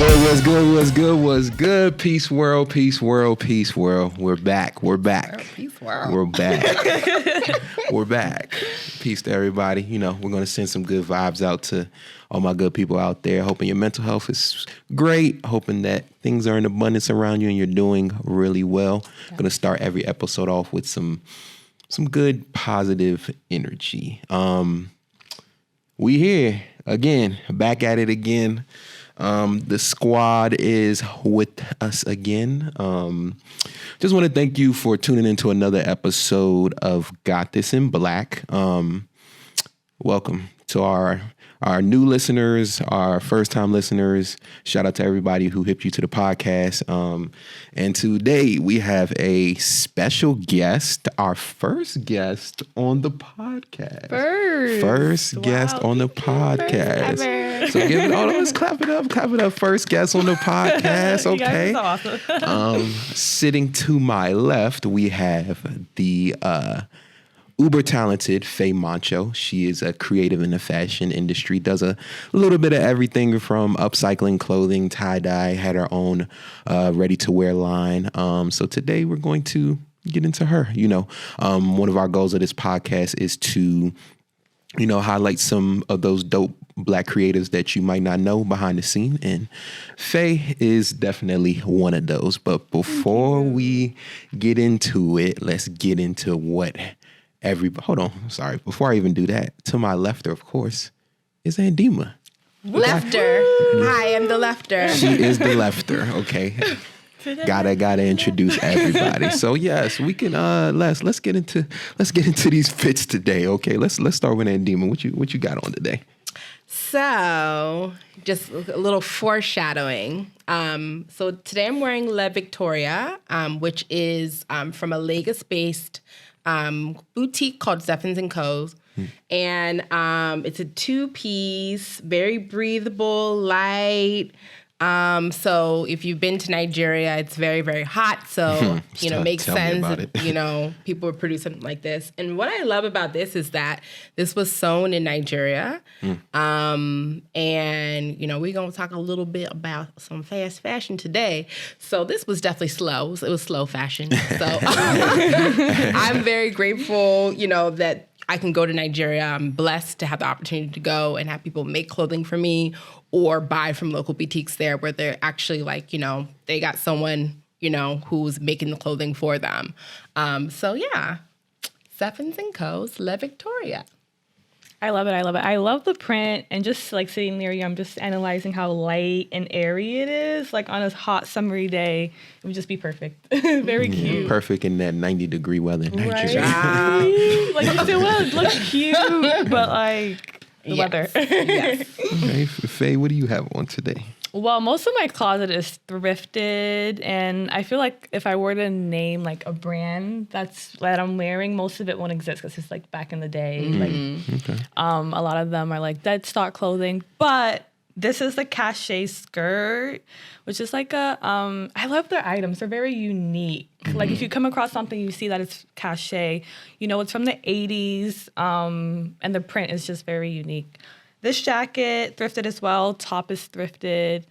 What's good? Peace world. We're back. Peace world. We're back. We're back. Peace to everybody. You know, we're going to send some good vibes out to all my good people out there. Hoping your mental health is great. Hoping that things are in abundance around you and you're doing really well. Yeah. Going to start every episode off with some good positive energy. We here again, back at it again. The squad is with us again. Just want to thank you for tuning into another episode of Got This in Black. Welcome to our new listeners, our first-time listeners. Shout out to everybody who hipped you to the podcast. And today we have a special guest, our first guest on the podcast. First guest on the podcast. So give it all. Let's clap it up. First guest on the podcast. Okay. You guys are awesome. Sitting to my left, we have the uber talented Fei Mancho. She is a creative in the fashion industry, does a little bit of everything from upcycling clothing, tie-dye, had her own ready-to-wear line. So today we're going to get into her. You know, one of our goals of this podcast is to, you know, highlight some of those dope Black creatives that you might not know behind the scene. And Faye is definitely one of those. But before we get into it, let's get into what before I even do that, to my lefter, of course, is Andima. Lefter. Hi, I'm the lefter. She is the lefter. Okay. Gotta introduce everybody. So yes, we can let's get into these fits today. Okay, let's start with Andima. What you got on today? So, just a little foreshadowing. So today I'm wearing LeVictoria, which is from a Lagos-based boutique called Zephans Co. And it's a two-piece, very breathable, light. So if you've been to Nigeria, it's very, very hot. So, you know, makes sense that, you know, people would produce something like this. And what I love about this is that this was sewn in Nigeria. And, you know, we're going to talk a little bit about some fast fashion today. So this was definitely slow. It was slow fashion. So I'm very grateful, you know, that I can go to Nigeria. I'm blessed to have the opportunity to go and have people make clothing for me or buy from local boutiques there where they're actually like, you know, they got someone, you know, who's making the clothing for them. So yeah, Zephans Co's LeVictoria. I love it. I love the print, and just like sitting near you, I'm just analyzing how light and airy it is. Like on a hot summery day, it would just be perfect. Very cute. Perfect in that 90-degree weather in Nigeria. Right? Like it would look cute, but like the weather. Yes. Okay, Faye, what do you have on today? Well, most of my closet is thrifted, and I feel like if I were to name like a brand that I'm wearing, most of it won't exist because it's like back in the day. A lot of them are like dead stock clothing, but this is the cachet skirt, which is like a I love their items. They're very unique. Like if you come across something, you see that it's cachet. You know, it's from the 80s, and the print is just very unique. This jacket, thrifted as well. Top is thrifted.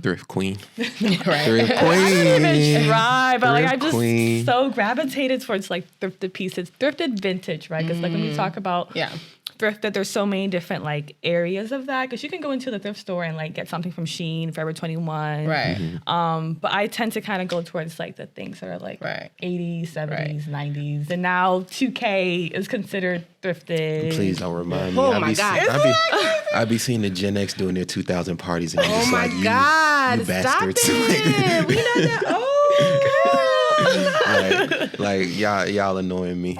Thrift queen. Right. Thrift queen. I didn't even try, but like I just queen. so gravitated towards like thrifted pieces. Thrifted vintage, right? Because like when we talk about thrifted, there's so many different like areas of that. Because you can go into the thrift store and like get something from Shein, Forever 21. Right. But I tend to kind of go towards like the things that are like 80s, 70s, 90s. And now 2K is considered thrifted. Please don't remind me. Oh my God. I be seeing the Gen X doing their 2000 parties and I'm just like, you bastards. Stop it. We know that. Oh, like y'all annoying me.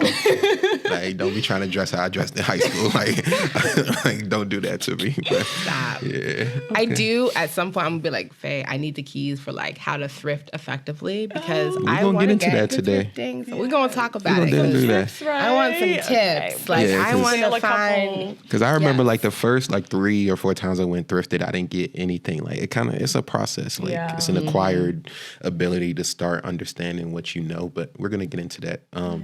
Like, don't be trying to dress how I dressed in high school. Like don't do that to me. But, stop. Yeah. Okay. I do. At some point, I'm gonna be like, Faye, I need the keys for like how to thrift effectively because I want to get into that today. Thrifting, so we're gonna talk about it. Do that. Right. I want some tips. Okay. Like I want to like find. Because I remember like the first like 3 or 4 times I went thrifted, I didn't get anything. Like it's a process. Like it's an acquired ability to start understanding what you know. But we're gonna get into that.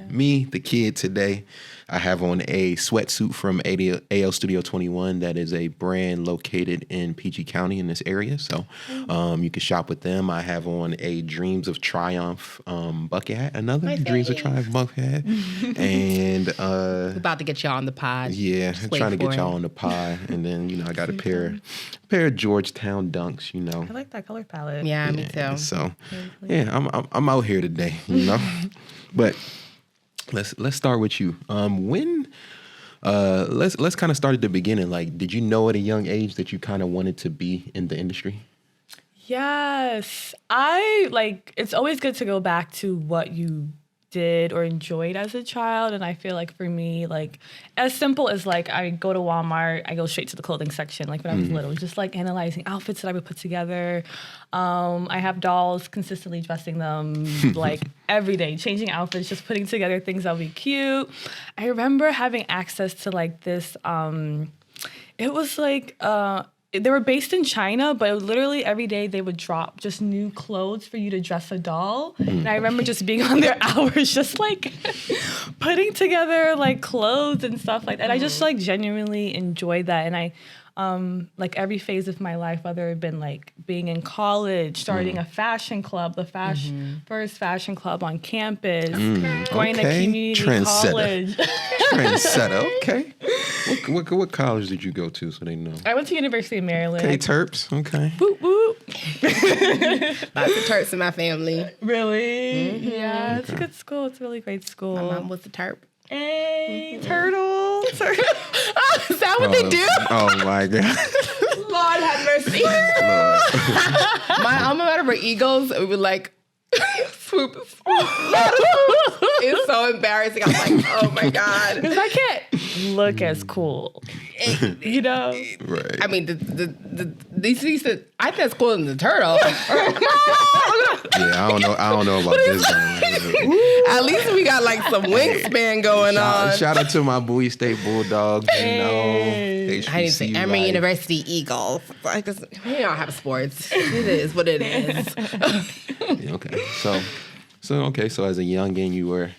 Me, the kid today. I have on a sweatsuit from AL Studio 21. That is a brand located in PG County in this area. So you can shop with them. I have on a Dreams of Triumph bucket hat, another Dreams of Triumph bucket hat. And We're about to get y'all on the pod. yeah, Just wait trying to get for y'all it. on the pod. And then, I got a pair of Georgetown Dunks, I like that color palette. Yeah, me too. So yeah, I'm out here today, But let's start with you. Let's kind of start at the beginning. Like, did you know at a young age that you kind of wanted to be in the industry? Yes. It's always good to go back to what you did or enjoyed as a child. And I feel like for me, like as simple as like I go to Walmart, I go straight to the clothing section. Like when I was little, just like analyzing outfits that I would put together. I have dolls, consistently dressing them like every day, changing outfits, just putting together things that'll be cute. I remember having access to like this, it was like, they were based in China, but literally every day they would drop just new clothes for you to dress a doll. And I remember just being on their hours, just like putting together like clothes and stuff like that. I just like genuinely enjoyed that. And I, like every phase of my life, whether it had been like being in college, starting a fashion club, the first fashion club on campus, going to community college. Trendsetter, okay. What college did you go to so they know? I went to University of Maryland. Okay, Terps, okay. Whoop, whoop. Lots of Terps in my family. Really? Yeah, it's a good school. It's a really great school. My mom was a Terp. Hey, turtle. Is that what they do? Oh my God. Lord have mercy. My alma mater were Eagles. We would like swoop. It's so embarrassing. I'm like, oh my God. Because I can't look as cool. Right. I mean, these I think it's cooler than the turtle. Yeah, I don't know about this one. At least we got like some wingspan going on. Shout out to my Bowie State Bulldogs. HBCU, I didn't say Emory University Eagles. We don't have sports. It is what it is. Yeah, okay. So as a youngin, you were,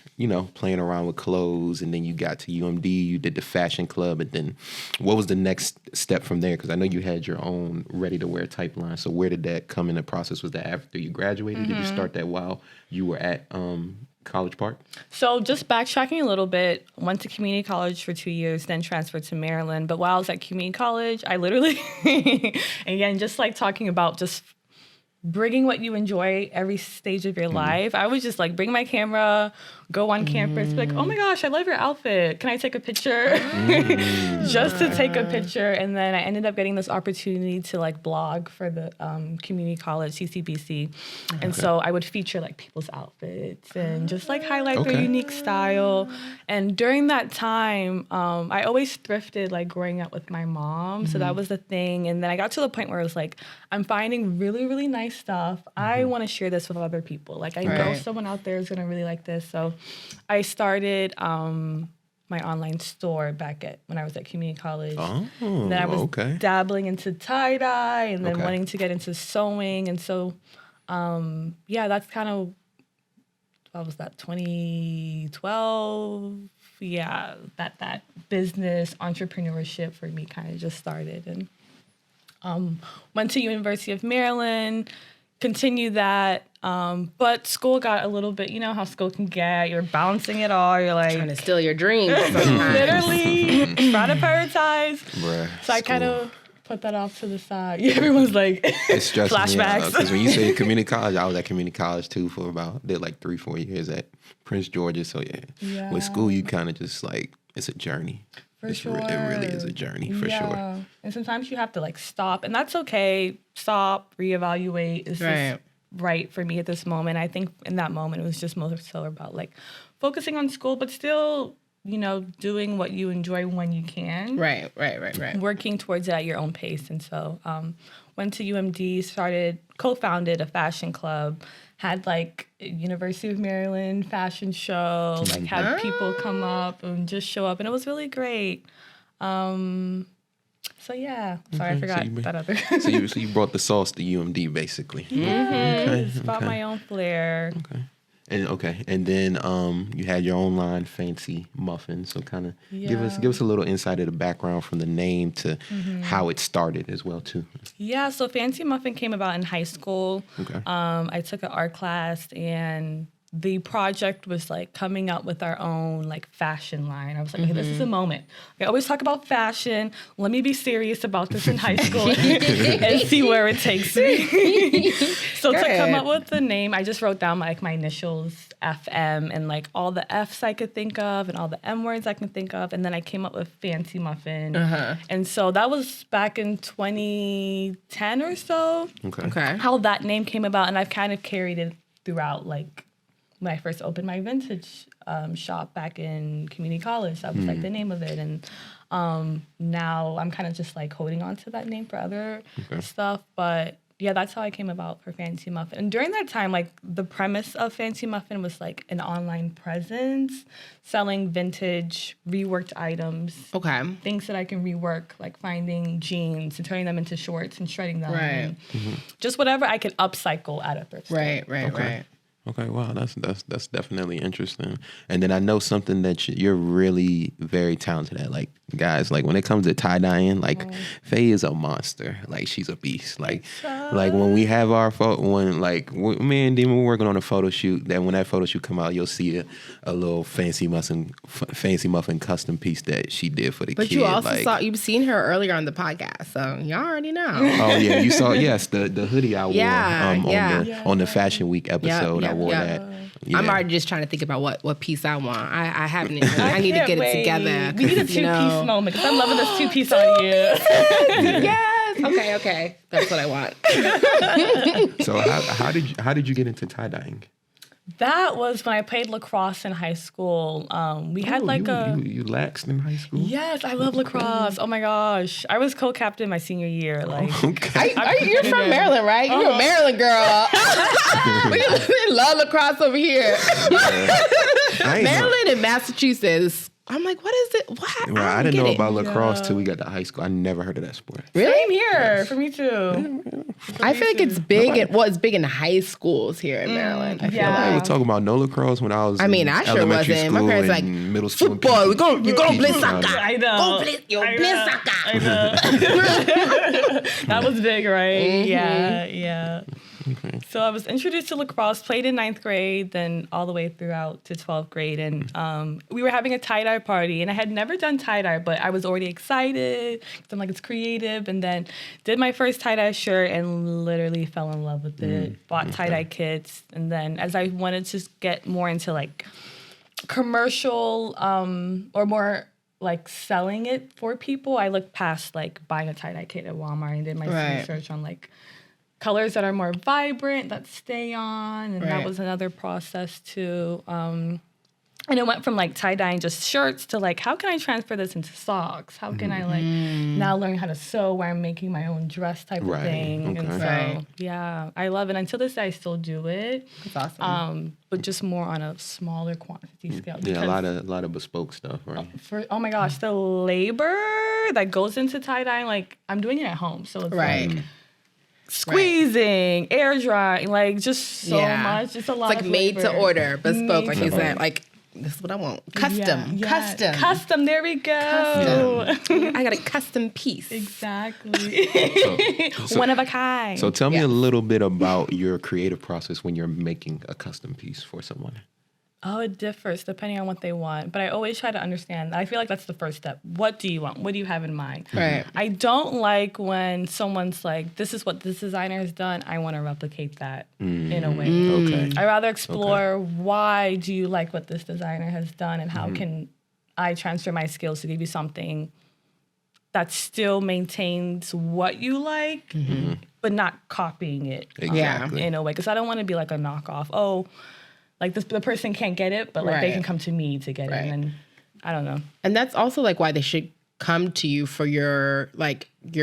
playing around with clothes, and then you got to UMD, you did the fashion club, and then what was the next step from there? Because I know you had your own ready-to-wear type line. So where did that come in the process? Was that after you graduated? Did you start that while you were at College Park? So just backtracking a little bit, went to community college for 2 years, then transferred to Maryland. But while I was at community college, I literally, again, just like talking about just bringing what you enjoy every stage of your life. I would just like bring my camera, go on campus, be like, oh my gosh, I love your outfit. Can I take a picture? Just to take a picture. And then I ended up getting this opportunity to like blog for the community college, CCBC. And so I would feature like people's outfits and just like highlight their unique style. And during that time, I always thrifted like growing up with my mom. So that was the thing. And then I got to the point where I was like, I'm finding really, really nice stuff. I want to share this with other people. Like I know someone out there is going to really like this. So I started my online store when I was at community college. Oh, and then I was dabbling into tie-dye and then wanting to get into sewing. And so, that's kind of, what was that, 2012? Yeah, that business entrepreneurship for me kind of just started. And went to University of Maryland, continued that. But school got a little bit, you know how school can get, you're balancing it all, you're like trying to steal your dreams. Literally trying to prioritize. Bruh, so I kind of put that off to the side. Everyone's like, it's stressing flashbacks. Because when you say community college, I was at community college too did like 3-4 years at Prince George's. So yeah. With school, you kind of just like, it's a journey. For sure. It really is a journey, for sure. And sometimes you have to like stop, and that's okay. Stop, reevaluate. Is this right for me at this moment? I think in that moment, it was just more so about like focusing on school, but still, doing what you enjoy when you can. Right. Working towards it at your own pace. And so went to UMD, co-founded a fashion club, had like a University of Maryland fashion show, like had people come up and just show up, and it was really great. So yeah, sorry, I forgot that other. so you brought the sauce to UMD basically. Brought my own flair. Okay. And then you had your own line, Fncy Mffn. So kind of give us a little insight of the background from the name to how it started as well too. Yeah, so Fncy Mffn came about in high school. Okay. I took an art class, and the project was like coming up with our own like fashion line. I was like, okay, this is a moment. I always talk about fashion. Let me be serious about this in high school and see where it takes me. So to come up with the name, I just wrote down my initials, FM, and like all the F's I could think of and all the M words I can think of. And then I came up with Fncy Mffn. And so that was back in 2010 or so. Okay. How that name came about. And I've kind of carried it throughout, like, when I first opened my vintage shop back in community college. That was like the name of it. And now I'm kind of just like holding on to that name for other stuff. But yeah, that's how I came about for Fncy Mffn. And during that time, like the premise of Fncy Mffn was like an online presence, selling vintage, reworked items. Okay. Things that I can rework, like finding jeans and turning them into shorts and shredding them. Right. Just whatever I could upcycle out of thrift store. Right. Okay, wow, that's definitely interesting. And then I know something that you're really very talented at. Like, guys, like when it comes to tie-dyeing, like Faye is a monster. Like, she's a beast. Like when we have our me and Demon were working on a photo shoot. That when that photo shoot come out, you'll see a little Fncy Mffn custom piece that she did for the kid. But you also you've seen her earlier on the podcast, so y'all already know. Oh yeah, you saw the hoodie I wore on the Fashion Week episode. I wore that. Yeah. I'm already just trying to think about what piece I want. I haven't. I need to get it together. We need a two-piece moment because I'm loving this two-piece on you. Yes. Okay. That's what I want. So how did you get into tie dyeing? That was when I played lacrosse in high school. We had you laxed in high school. Yes, I love lacrosse. Oh my gosh, I was co-captain my senior year. Like, okay. You're from Maryland, right? You're a Maryland girl. we love lacrosse over here. Maryland and Massachusetts. I'm like, what is it? What? Well, I didn't know about lacrosse till we got to high school. I never heard of that sport. Really? Same here for me too. I feel like it's big. It's big in high schools here in Maryland. I feel I like. was talking about no lacrosse when I was. I mean, I sure wasn't. My parents like middle school. Football. You're gonna play soccer. I know. Play soccer. I know. That was big, right? Yeah. Okay. So I was introduced to lacrosse, played in 9th grade, then all the way throughout to 12th grade. And we were having a tie-dye party, and I had never done tie-dye, but I was already excited because I'm like, it's creative. And then did my first tie-dye shirt and literally fell in love with it. Bought tie-dye kits. And then as I wanted to get more into like commercial or more like selling it for people, I looked past like buying a tie-dye kit at Walmart and did my research on like colors that are more vibrant, that stay on, and that was another process too. And it went from like tie-dyeing just shirts to like, how can I transfer this into socks? How can I like now learn how to sew where I'm making my own dress type of thing? Okay. And so, yeah, I love it. Until this day, I still do it. That's awesome. But just more on a smaller quantity scale. Yeah, a lot of bespoke stuff, right? Oh my gosh, the labor that goes into tie-dyeing, like I'm doing it at home. So it's like squeezing, air drying, like just so much. It's a lot. It's like made to order, bespoke, like you said. Like this is what I want. Custom. There we go. Custom. I got a custom piece. Exactly. So, one of a kind. So tell me a little bit about your creative process when you're making a custom piece for someone. Oh, it differs depending on what they want. But I always try to understand. I feel like that's the first step. What do you want? What do you have in mind? Right. I don't like when someone's like, this is what this designer has done. I want to replicate that in a way. Okay. I rather explore why do you like what this designer has done and how can I transfer my skills to give you something that still maintains what you like, but not copying it in a way. Because I don't want to be like a knockoff. Oh, like the person can't get it, but like they can come to me to get it. And then, I don't know. And that's also like why they should come to you for your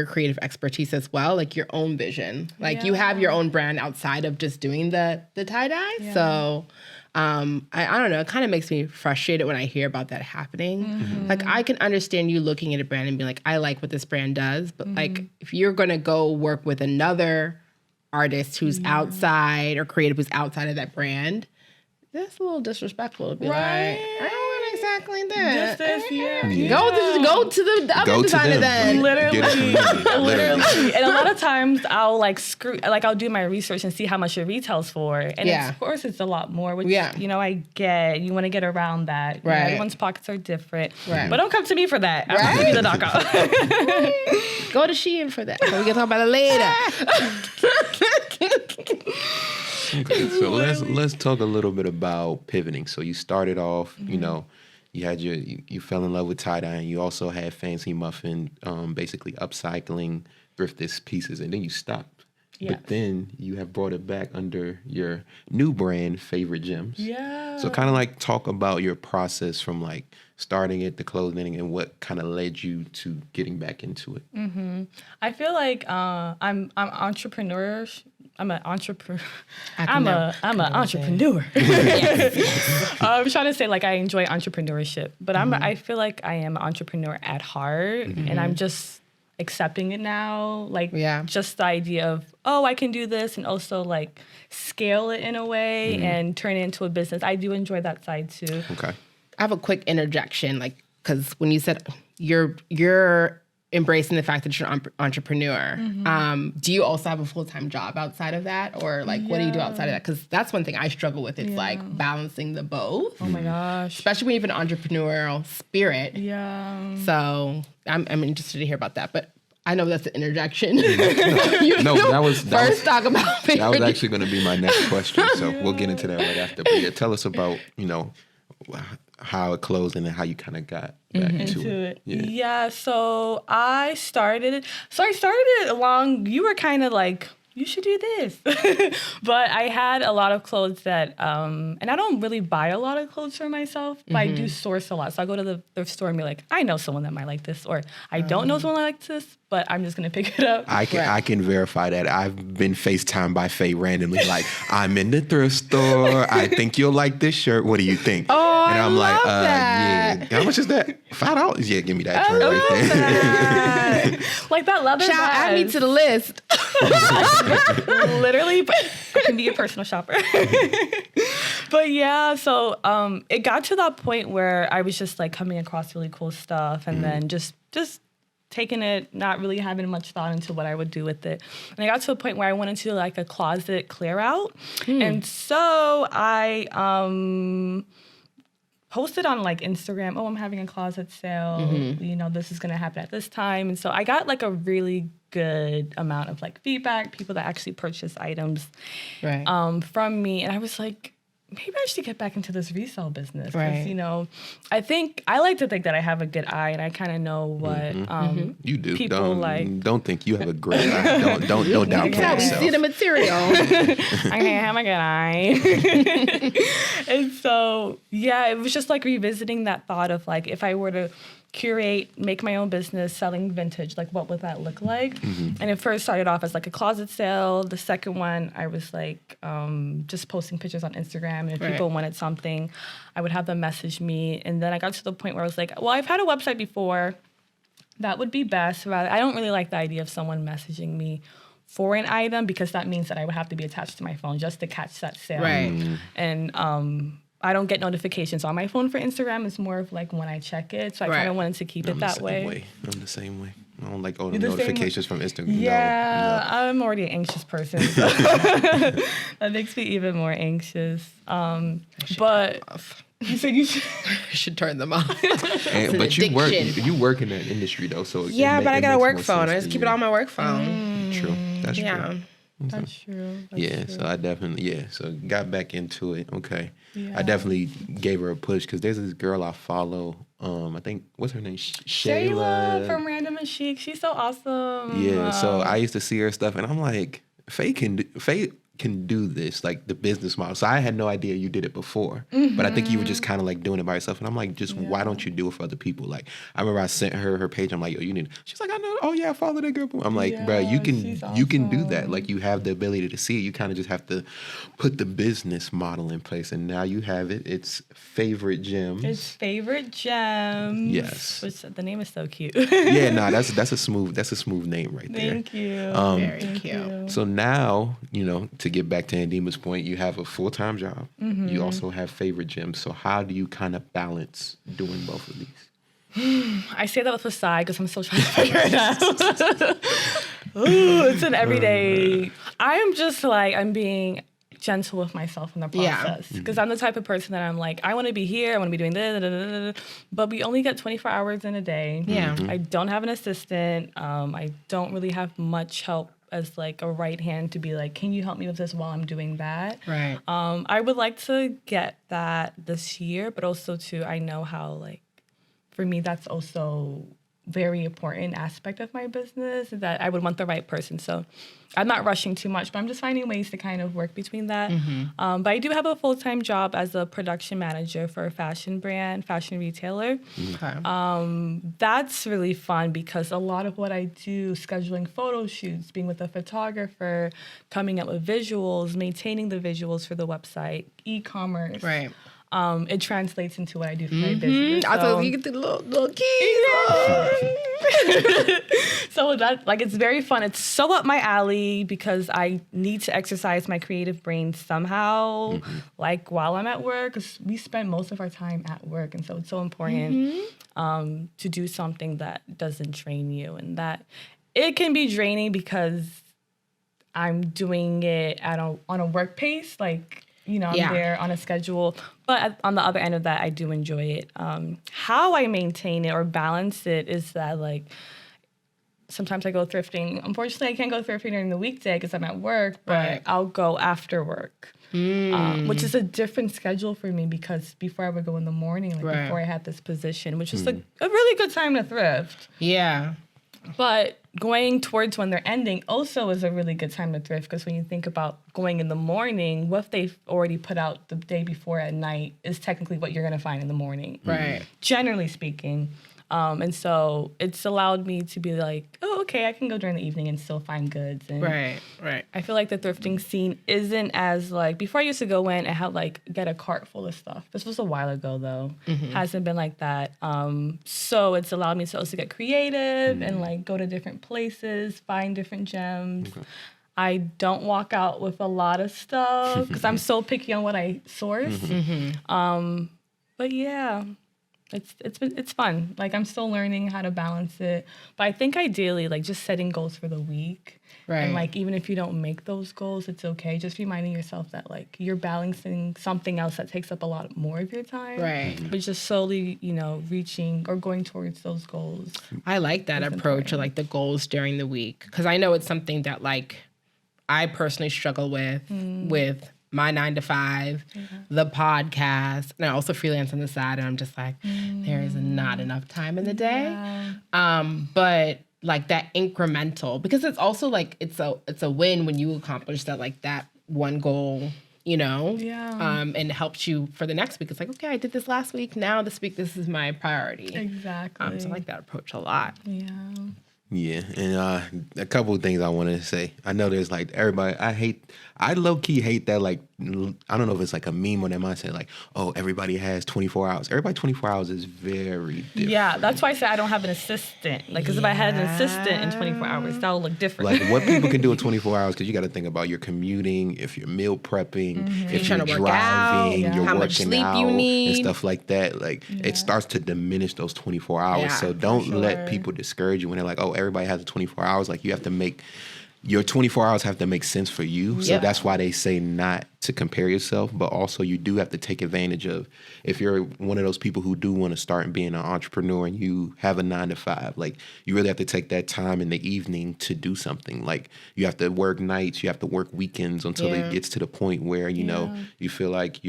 creative expertise as well, like your own vision. Like you have your own brand outside of just doing the tie-dye. Yeah. So I don't know, it kind of makes me frustrated when I hear about that happening. Like I can understand you looking at a brand and being like, I like what this brand does, but like if you're gonna go work with another artist who's outside or creative who's outside of that brand, that's a little disrespectful to be Right. like, I don't want exactly that. Go to the other designer then. Literally. And a lot of times I'll like I'll do my research and see how much it retails for. And of course it's a lot more, which, you know, I get. You want to get around that. You know, everyone's pockets are different. Right. But don't come to me for that. I'm going to be the knockoff. Go to Shein for that. We can talk about it later. Okay, so let's talk a little bit about pivoting. So you started off, you know, you had you fell in love with tie-dye, and you also had Fncy Mffn, basically upcycling thrifted pieces, and then you stopped. Yes. But then you have brought it back under your new brand, Feivorite Gems. Yeah. So kind of like talk about your process from like starting it, the clothing, and what kind of led you to getting back into it. Mm-hmm. I feel like I'm entrepreneurs. I'm an entrepreneur. I'm an entrepreneur. I'm trying to say like I enjoy entrepreneurship, but I feel like I am an entrepreneur at heart, and I'm just accepting it now. Like just the idea of, oh, I can do this, and also like scale it in a way and turn it into a business. I do enjoy that side too. Okay. I have a quick interjection, like, because when you said you're embracing the fact that you're an entrepreneur, do you also have a full-time job outside of that? Or like, what do you do outside of that? Because that's one thing I struggle with. It's like balancing the both. Oh my gosh. Especially when you have an entrepreneurial spirit. Yeah. So I'm interested to hear about that. But I know that's an interjection. That was talk about it. That was actually going to be my next question. So we'll get into that right after. But yeah, tell us about, you know, how it closed and then how you kind of got back into it. Yeah, so I started it along, you were kind of like, you should do this. But I had a lot of clothes that, and I don't really buy a lot of clothes for myself, but I do source a lot. So I go to the thrift store and be like, I know someone that might like this, or I don't know someone that likes this, but I'm just going to pick it up. I can verify that. I've been FaceTimed by Faye randomly, like, I'm in the thrift store. I think you'll like this shirt. What do you think? Oh, and I'm I like, love that. yeah. How much is that? $5? Yeah, give me that joint right there. That. Like that leather vest. Add me to the list. Literally, but I can be a personal shopper. But yeah, so it got to that point where I was just like coming across really cool stuff, and then just taking it, not really having much thought into what I would do with it. And I got to a point where I went into like a closet clear out. And so I posted on like Instagram, oh, I'm having a closet sale. You know, this is going to happen at this time. And so I got like a really good amount of like feedback, people that actually purchase items from me. And I was like, maybe I should get back into this resale business. Right. You know, I like to think that I have a good eye, and I kind of know what you do. People don't think you have a great eye. Don't downplay yourself. We see the material. I have a good eye. And so, yeah, it was just like revisiting that thought of like, if I were to curate, make my own business selling vintage, like what would that look like? And it first started off as like a closet sale. The second one, I was like just posting pictures on Instagram, and if people wanted something, I would have them message me. And then I got to the point where I was like, well, I've had a website before. That would be best. I don't really like the idea of someone messaging me for an item, because that means that I would have to be attached to my phone just to catch that sale. And I don't get notifications on my phone for Instagram. It's more of like when I check it. So I kind of wanted to keep it that way. I'm the same way. I don't like all the notifications from Instagram. Yeah, no. I'm already an anxious person. So that makes me even more anxious. But you said you should turn them off. But you work in that industry though, so but I got a work phone. I just keep it on my work phone. True. That's true. That's true. So I definitely, so got back into it. Okay. Yeah. I definitely gave her a push because there's this girl I follow. I think, what's her name? Shayla from Random and Chic. She's so awesome. Yeah. So I used to see her stuff, and I'm like, Faye can do this, like the business model. So I had no idea you did it before, but I think you were just kind of like doing it by yourself. And I'm like, why don't you do it for other people? Like, I remember I sent her page. I'm like, yo, you need. She's like, I know. Oh yeah, I follow that girl. I'm like, bro, you can do that. Like, you have the ability to see it. You kind of just have to put the business model in place, and now you have it. It's Feivorite Gems. It's Feivorite Gems. Yes. Which the name is so cute. Yeah, no, that's a smooth name right there. Thank you. Very cute. So now, to to get back to Andima's point, you have a full-time job. You also have Feivorite Gems. So how do you kind of balance doing both of these? I say that with a sigh because I'm still trying to figure it out. Ooh, it's an everyday. I am just like, I'm being gentle with myself in the process because I'm the type of person that I'm like, I want to be here, I want to be doing this, but we only get 24 hours in a day. I don't have an assistant. I don't really have much help as like a right hand to be like, can you help me with this while I'm doing that? Right. I would like to get that this year, but also too, I know how like, for me, that's also very important aspect of my business that I would want the right person. So I'm not rushing too much, but I'm just finding ways to kind of work between that. But I do have a full-time job as a production manager for a fashion brand, fashion retailer. That's really fun because a lot of what I do, scheduling photo shoots, being with a photographer, coming up with visuals, maintaining the visuals for the website, e-commerce. Right. It translates into what I do for my business. I thought you get the little keys. So that like it's very fun. It's so up my alley because I need to exercise my creative brain somehow, like while I'm at work. Because we spend most of our time at work, and so it's so important to do something that doesn't drain you, and that it can be draining because I'm doing it on a work pace, like. You know, I'm there on a schedule. But on the other end of that, I do enjoy it. How I maintain it or balance it is that, like, sometimes I go thrifting. Unfortunately, I can't go thrifting during the weekday because I'm at work, but I'll go after work, which is a different schedule for me because before I would go in the morning, like before I had this position, which is a really good time to thrift. Yeah. But going towards when they're ending also is a really good time to thrift because when you think about going in the morning, what they've already put out the day before at night is technically what you're going to find in the morning. Right. Generally speaking. And so it's allowed me to be like, oh, okay, I can go during the evening and still find goods. And Right. I feel like the thrifting scene isn't as like, before I used to go in and have like, get a cart full of stuff. This was a while ago though. Hasn't been like that. So it's allowed me to also get creative and like go to different places, find different gems. I don't walk out with a lot of stuff because I'm so picky on what I source. But yeah. It's fun. Like I'm still learning how to balance it. But I think ideally, like just setting goals for the week. Right. And like even if you don't make those goals, it's okay. Just reminding yourself that like you're balancing something else that takes up a lot more of your time. Right. But just slowly, you know, reaching or going towards those goals. I like that approach of like the goals during the week because I know it's something that like I personally struggle with my 9 to 5, the podcast, and I also freelance on the side, and I'm just like, there is not enough time in the day. But like that incremental, because it's also like it's a win when you accomplish that one goal, you know, and it helps you for the next week. It's like, okay, I did this last week. Now this week, this is my priority. Exactly. So I like that approach a lot. Yeah. Yeah, and a couple of things I wanted to say. I know there's like everybody. I low key hate that. Like I don't know if it's like a meme or that mindset. Like, oh, everybody has 24 hours. Everybody 24 hours is very different. Yeah, that's why I say I don't have an assistant. Like, because if I had an assistant in 24 hours, that would look different. Like what people can do in 24 hours, because you got to think about your commuting, if you're meal prepping, if you're trying to work driving, out, you're how working much sleep out, you need. and stuff like that. Like it starts to diminish those 24 hours. Yeah, so don't let people discourage you when they're like, oh, everybody has 24 hours. Like you have to make your 24 hours have to make sense for you. So that's why they say not to compare yourself, but also you do have to take advantage of, if you're one of those people who do want to start being an entrepreneur and you have a 9 to 5, like you really have to take that time in the evening to do something. Like you have to work nights, you have to work weekends until it gets to the point where, you know, you feel like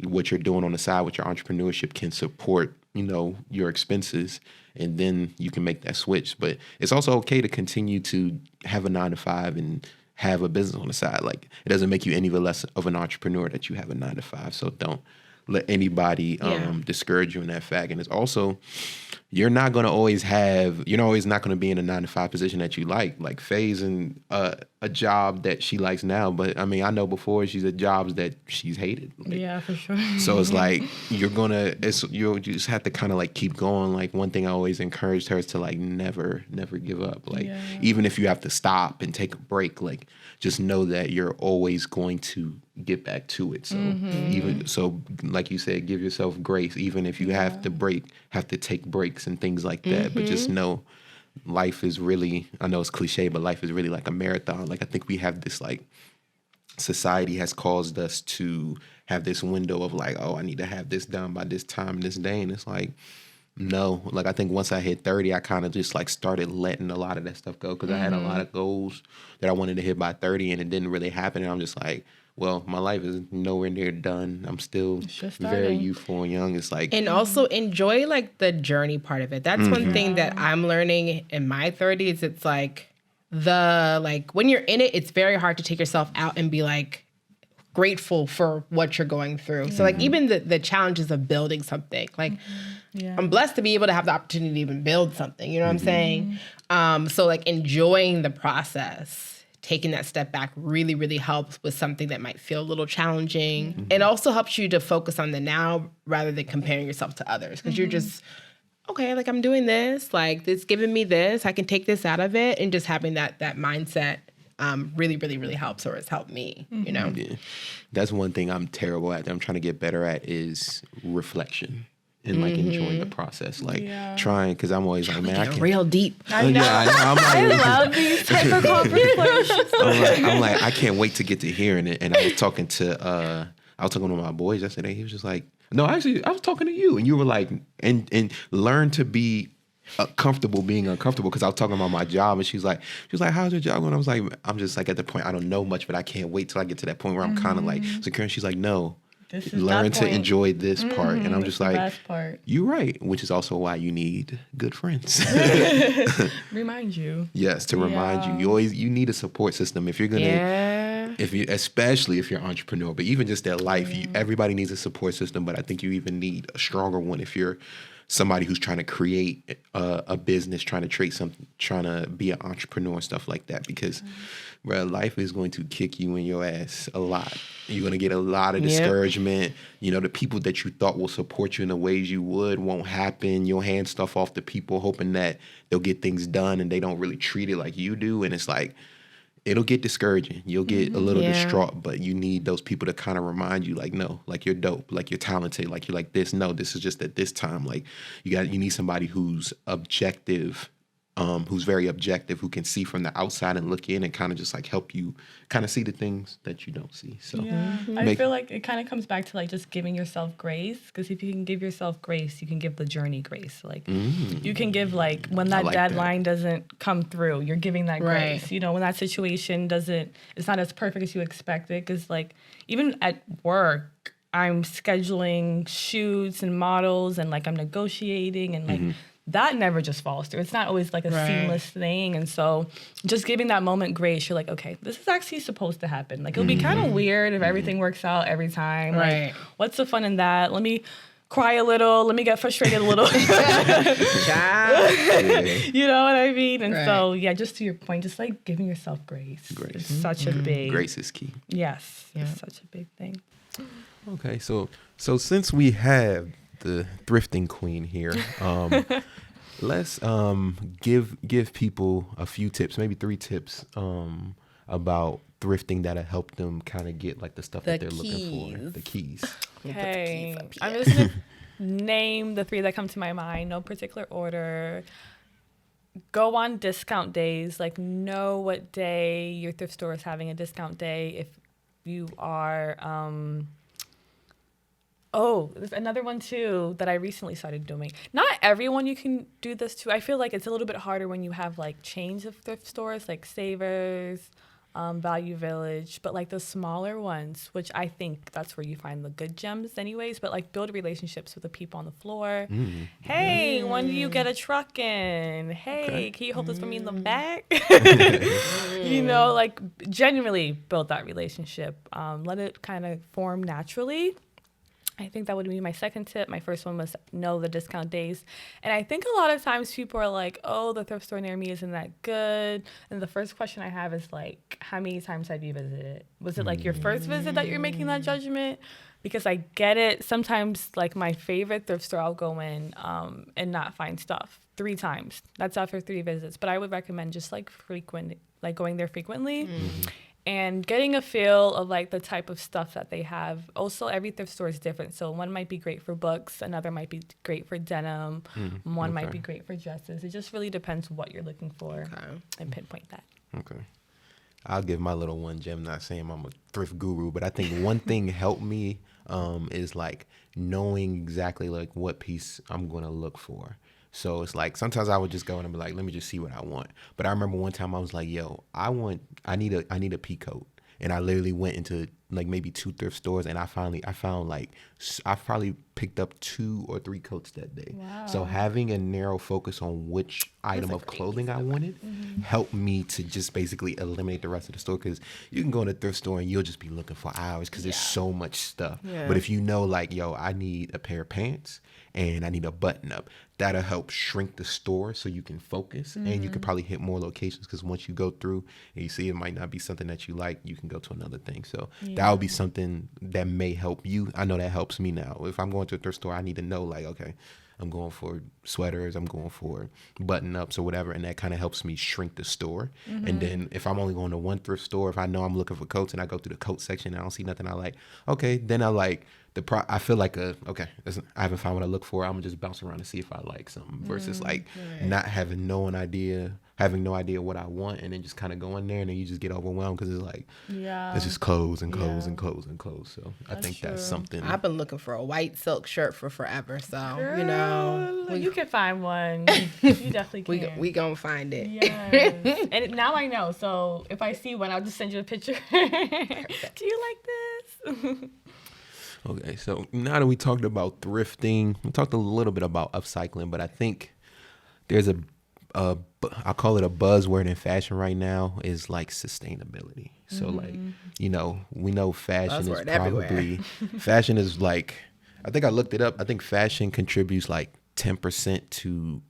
what you're doing on the side with your entrepreneurship can support, you know, your expenses, and then you can make that switch. But it's also okay to continue to have a 9 to 5 and have a business on the side. Like it doesn't make you any less of an entrepreneur that you have a 9 to 5. So don't let anybody discourage you in that fact. And it's also, you're not going to always not going to be in a 9-to-5 position that you like. Like Faye's in a job that she likes now, but I mean, I know before she's at jobs that she's hated. Like, yeah, for sure. so it's like, you just have to kind of like keep going. Like one thing I always encouraged her is to like never give up. Like even if you have to stop and take a break, like just know that you're always going to get back to it. So even so, like you said, give yourself grace, even if you have to take breaks and things like that. But just know life is really, I know it's cliche, but life is really like a marathon. Like I think we have this like, society has caused us to have this window of like, oh, I need to have this done by this time, this day. And it's like, no, like I think once I hit 30, I kind of just like started letting a lot of that stuff go, because I had a lot of goals that I wanted to hit by 30 and it didn't really happen. And I'm just like, well, my life is nowhere near done. I'm still very youthful and young. It's like, and also enjoy like the journey part of it. That's one thing that I'm learning in my 30s. It's like when you're in it, it's very hard to take yourself out and be like grateful for what you're going through. So like even the challenges of building something, like I'm blessed to be able to have the opportunity to even build something. You know what I'm saying? So like enjoying the process, taking that step back really, really helps with something that might feel a little challenging. It also helps you to focus on the now rather than comparing yourself to others, because you're just, okay, like I'm doing this, like it's giving me this, I can take this out of it, and just having that mindset really, really, really helps, or has helped me, you know? Yeah. That's one thing I'm terrible at that I'm trying to get better at is reflection. And like enjoying the process, like trying, because I'm always like, man, I can't. Real deep. I know. I'm like, I love these type of conversations. I'm like, I can't wait to get to hearing it. And I was talking to my boys yesterday. He was just like, no, actually, I was talking to you, and you were like, and learn to be comfortable being uncomfortable, because I was talking about my job, and she was like, how's your job? And I was like, I'm just like at the point I don't know much, but I can't wait till I get to that point where I'm kind of like secure. And she's like, no. Learn to enjoy this part. And I'm just like, you're right, which is also why you need good friends. Remind you. Yes, to remind you. You need a support system if you're gonna, especially if you're an entrepreneur, but even just that life, everybody needs a support system. But I think you even need a stronger one if you're somebody who's trying to create a business, trying to be an entrepreneur and stuff like that, because bro, life is going to kick you in your ass a lot. You're going to get a lot of discouragement. You know, the people that you thought will support you in the ways you would won't happen. You'll hand stuff off to people hoping that they'll get things done, and they don't really treat it like you do. And it's like, it'll get discouraging. You'll get a little distraught, but you need those people to kind of remind you, like, no, like you're dope, like you're talented, like you're like this. No, this is just at this time. Like you need somebody who's objective, who's very objective, who can see from the outside and look in and kind of just like help you kind of see the things that you don't see. So I feel like it kind of comes back to like just giving yourself grace, because if you can give yourself grace, you can give the journey grace. Like you can give, like when that deadline doesn't come through, you're giving that grace. You know, when that situation it's not as perfect as you expected, because like even at work, I'm scheduling shoots and models, and like I'm negotiating, and like that never just falls through. It's not always like a seamless thing. And so just giving that moment grace, you're like, okay, this is actually supposed to happen. Like, it'll be kind of weird if everything works out every time. Like, what's the fun in that? Let me cry a little. Let me get frustrated a little. You know what I mean? And so, just to your point, just like giving yourself grace. It's such a big... Grace is key. Yes. It's such a big thing. Okay, so since we have the thrifting queen here, let's give people a few tips, maybe 3 tips about thrifting that'll help them kind of get like the stuff that they're looking for. The keys. Okay, I'm just gonna name the 3 that come to my mind, no particular order. Go on discount days, like know what day your thrift store is having a discount day. If you are there's another one too that I recently started doing. Not everyone you can do this to. I feel like it's a little bit harder when you have like chains of thrift stores like Savers, Value Village, but like the smaller ones, which I think that's where you find the good gems anyways, but like build relationships with the people on the floor. Hey, when do you get a truck in? Hey, can you hold this for me in the back? You know, like genuinely build that relationship. Let it kind of form naturally. I think that would be my second tip. My first one was know the discount days. And I think a lot of times people are like, oh, the thrift store near me isn't that good. And the first question I have is like, how many times have you visited? Was it like your first visit that you're making that judgment? Because I get it. Sometimes like my favorite thrift store, I'll go in and not find stuff 3 times. That's after 3 visits. But I would recommend just like going there frequently. And getting a feel of like the type of stuff that they have. Also, every thrift store is different. So one might be great for books, another might be great for denim, one might be great for dresses. It just really depends what you're looking for and pinpoint that. Okay. I'll give my little one gem. Not saying I'm a thrift guru, but I think one thing helped me is like knowing exactly like what piece I'm going to look for. So it's like sometimes I would just go in and be like, let me just see what I want. But I remember one time I was like, yo, I need a pea coat. And I literally went into like maybe 2 thrift stores, and I found like I probably picked up 2 or 3 coats that day. Wow. So having a narrow focus on which item of clothing I wanted helped me to just basically eliminate the rest of the store, because you can go in a thrift store and you'll just be looking for hours because there's so much stuff. Yeah. But if you know like, yo, I need a pair of pants and I need a button up, that'll help shrink the store so you can focus and you can probably hit more locations, because once you go through and you see it might not be something that you like, you can go to another thing. So that would be something that may help you. I know that helps me now. If I'm going to a thrift store, I need to know like, okay, I'm going for sweaters, I'm going for button ups or whatever, and that kind of helps me shrink the store. And then if I'm only going to one thrift store, if I know I'm looking for coats and I go through the coat section and I don't see nothing I like, okay, then I like I feel like I haven't found what I look for. I'm gonna just bounce around and see if I like something, versus like not having no idea what I want, and then just kind of going there and then you just get overwhelmed because it's like it's just clothes and clothes and clothes and clothes. So I think that's something. I've been looking for a white silk shirt for forever. So Girl, you can find one. You definitely can. We gonna find it. Yes. And now I know. So if I see one, I'll just send you a picture. Do you like this? Okay, so now that we talked about thrifting, we talked a little bit about upcycling, but I think there's I call it a buzzword in fashion right now, is like sustainability. So like, we know fashion buzzword is probably, fashion is like, I think I looked it up. I think fashion contributes like 10% to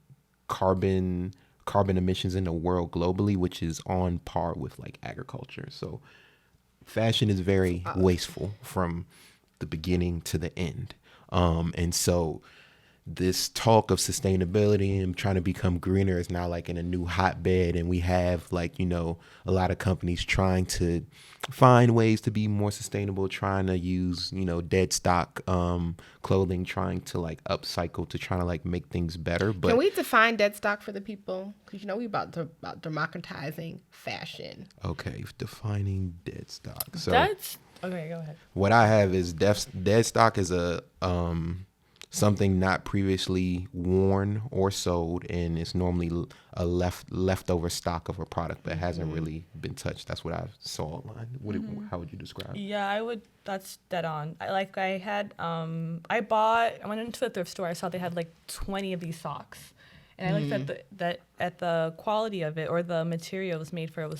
carbon emissions in the world globally, which is on par with like agriculture. So fashion is very wasteful from the beginning to the end. And so this talk of sustainability and trying to become greener is now like in a new hotbed, and we have like, a lot of companies trying to find ways to be more sustainable, trying to use, dead stock clothing, trying to like upcycle to try to like make things better. But can we define dead stock for the people? Because we about democratizing fashion. Okay, defining dead stock. So okay, go ahead. What I have is dead stock is a something not previously worn or sold, and it's normally a leftover stock of a product that hasn't really been touched. That's what I saw online. How would you describe it? Yeah, that's dead on. I went into a thrift store. I saw they had like 20 of these socks. And I looked at the quality of it, or the material it was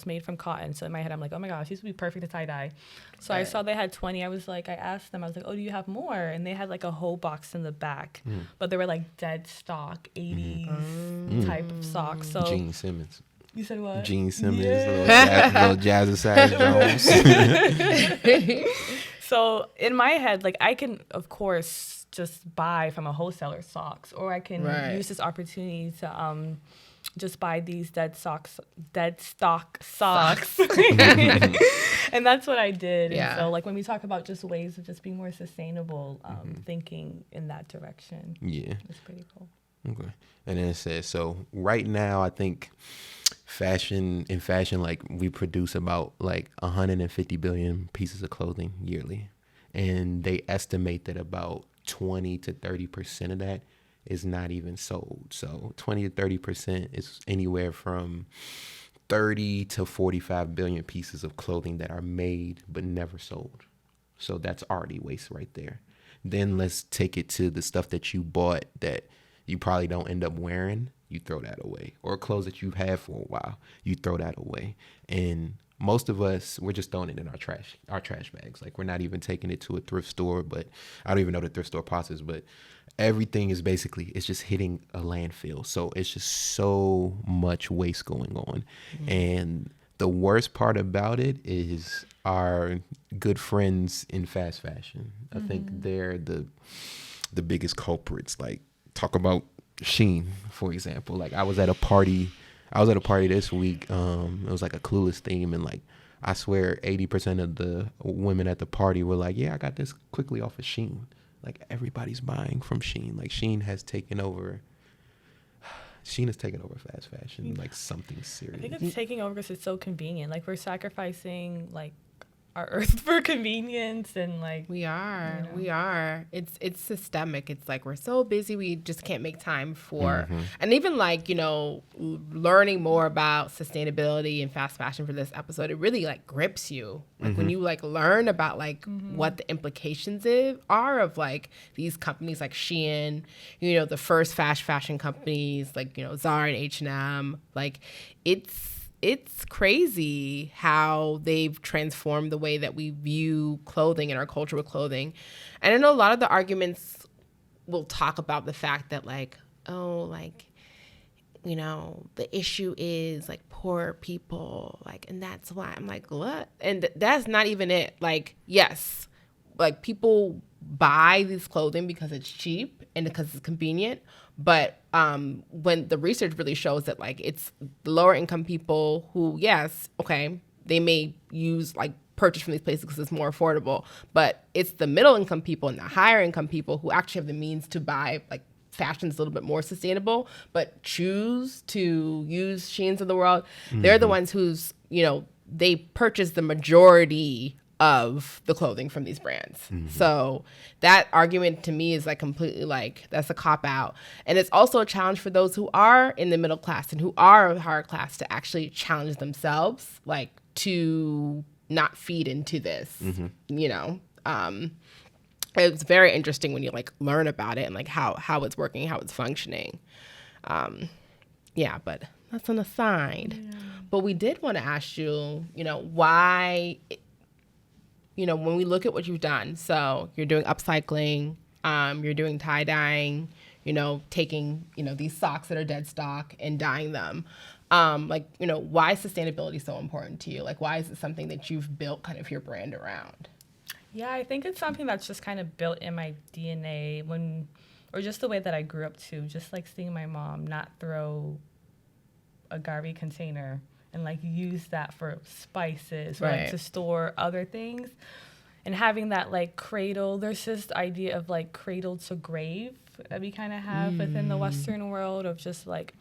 made from cotton. So in my head, I'm like, oh my gosh, these would be perfect to tie dye. So I saw they had 20. I asked them, oh, do you have more? And they had like a whole box in the back, but they were like dead stock 80s type of socks. So Gene Simmons. You said what? Gene Simmons, little Jazzercise Jones. So in my head, like I can, of course, just buy from a wholesaler socks, or I can use this opportunity to just buy these dead stock socks. And that's what I did. Yeah. And so like when we talk about just ways of just being more sustainable, thinking in that direction. Yeah. It's pretty cool. Okay. And then it says, so right now I think fashion, like we produce about like 150 billion pieces of clothing yearly. And they estimate that about 20 to 30% of that is not even sold. So 20 to 30% is anywhere from 30 to 45 billion pieces of clothing that are made but never sold. So that's already waste right there. Then let's take it to the stuff that you bought that you probably don't end up wearing. you throw that away. Or clothes that you've had for a while, you throw that away. And most of us, we're just throwing it in our trash bags. Like, we're not even taking it to a thrift store, but I don't even know the thrift store process, but everything is basically, it's just hitting a landfill. So it's just so much waste going on. And the worst part about it is our good friends in fast fashion. I think they're the biggest culprits. Like, talk about Shein, for example. Like, I was at a party this week. It was like a Clueless theme, and like, I swear 80% of the women at the party were like, yeah, I got this quickly off of Shein. Like, everybody's buying from Shein. Like, Shein has taken over fast fashion, like something serious. I think it's taking over because it's so convenient. Like, we're sacrificing like our earth for convenience, and like we are. It's systemic. It's like we're so busy we just can't make time for, and even like, you know, learning more about sustainability and fast fashion for this episode, it really like grips you. Like when you like learn about like what the implications are of like these companies like Shein, you know, the first fast fashion companies like, you know, Zara and H&M, like it's crazy how they've transformed the way that we view clothing and our culture with clothing. And I know a lot of the arguments will talk about the fact that like, oh, like, you know, the issue is like poor people, like, and that's why. I'm like, what? And that's not even it. Like, yes, like people buy this clothing because it's cheap and because it's convenient. But when the research really shows that like it's lower income people who, yes, okay, they may use like purchase from these places because it's more affordable, but it's the middle income people and the higher income people who actually have the means to buy like fashion that's a little bit more sustainable, but choose to use Sheins of the world. They're the ones who's, you know, they purchase the majority of the clothing from these brands. So that argument to me is like completely like, that's a cop out. And it's also a challenge for those who are in the middle class and who are higher class to actually challenge themselves, like to not feed into this, you know. It's very interesting when you like learn about it and like how it's working, how it's functioning. Yeah, but that's an aside. Yeah. But we did want to ask you, you know, why, you know, when we look at what you've done, so you're doing upcycling, you're doing tie-dyeing, you know, taking, you know, these socks that are dead stock and dyeing them. Like, you know, why is sustainability so important to you? Like, why is it something that you've built kind of your brand around? Yeah, I think it's something that's just kind of built in my DNA or just the way that I grew up too, just like seeing my mom not throw a garbage container and like use that for spices or like to store other things, and having that like cradle. There's this idea of like cradle to grave that we kind of have within the Western world of just like,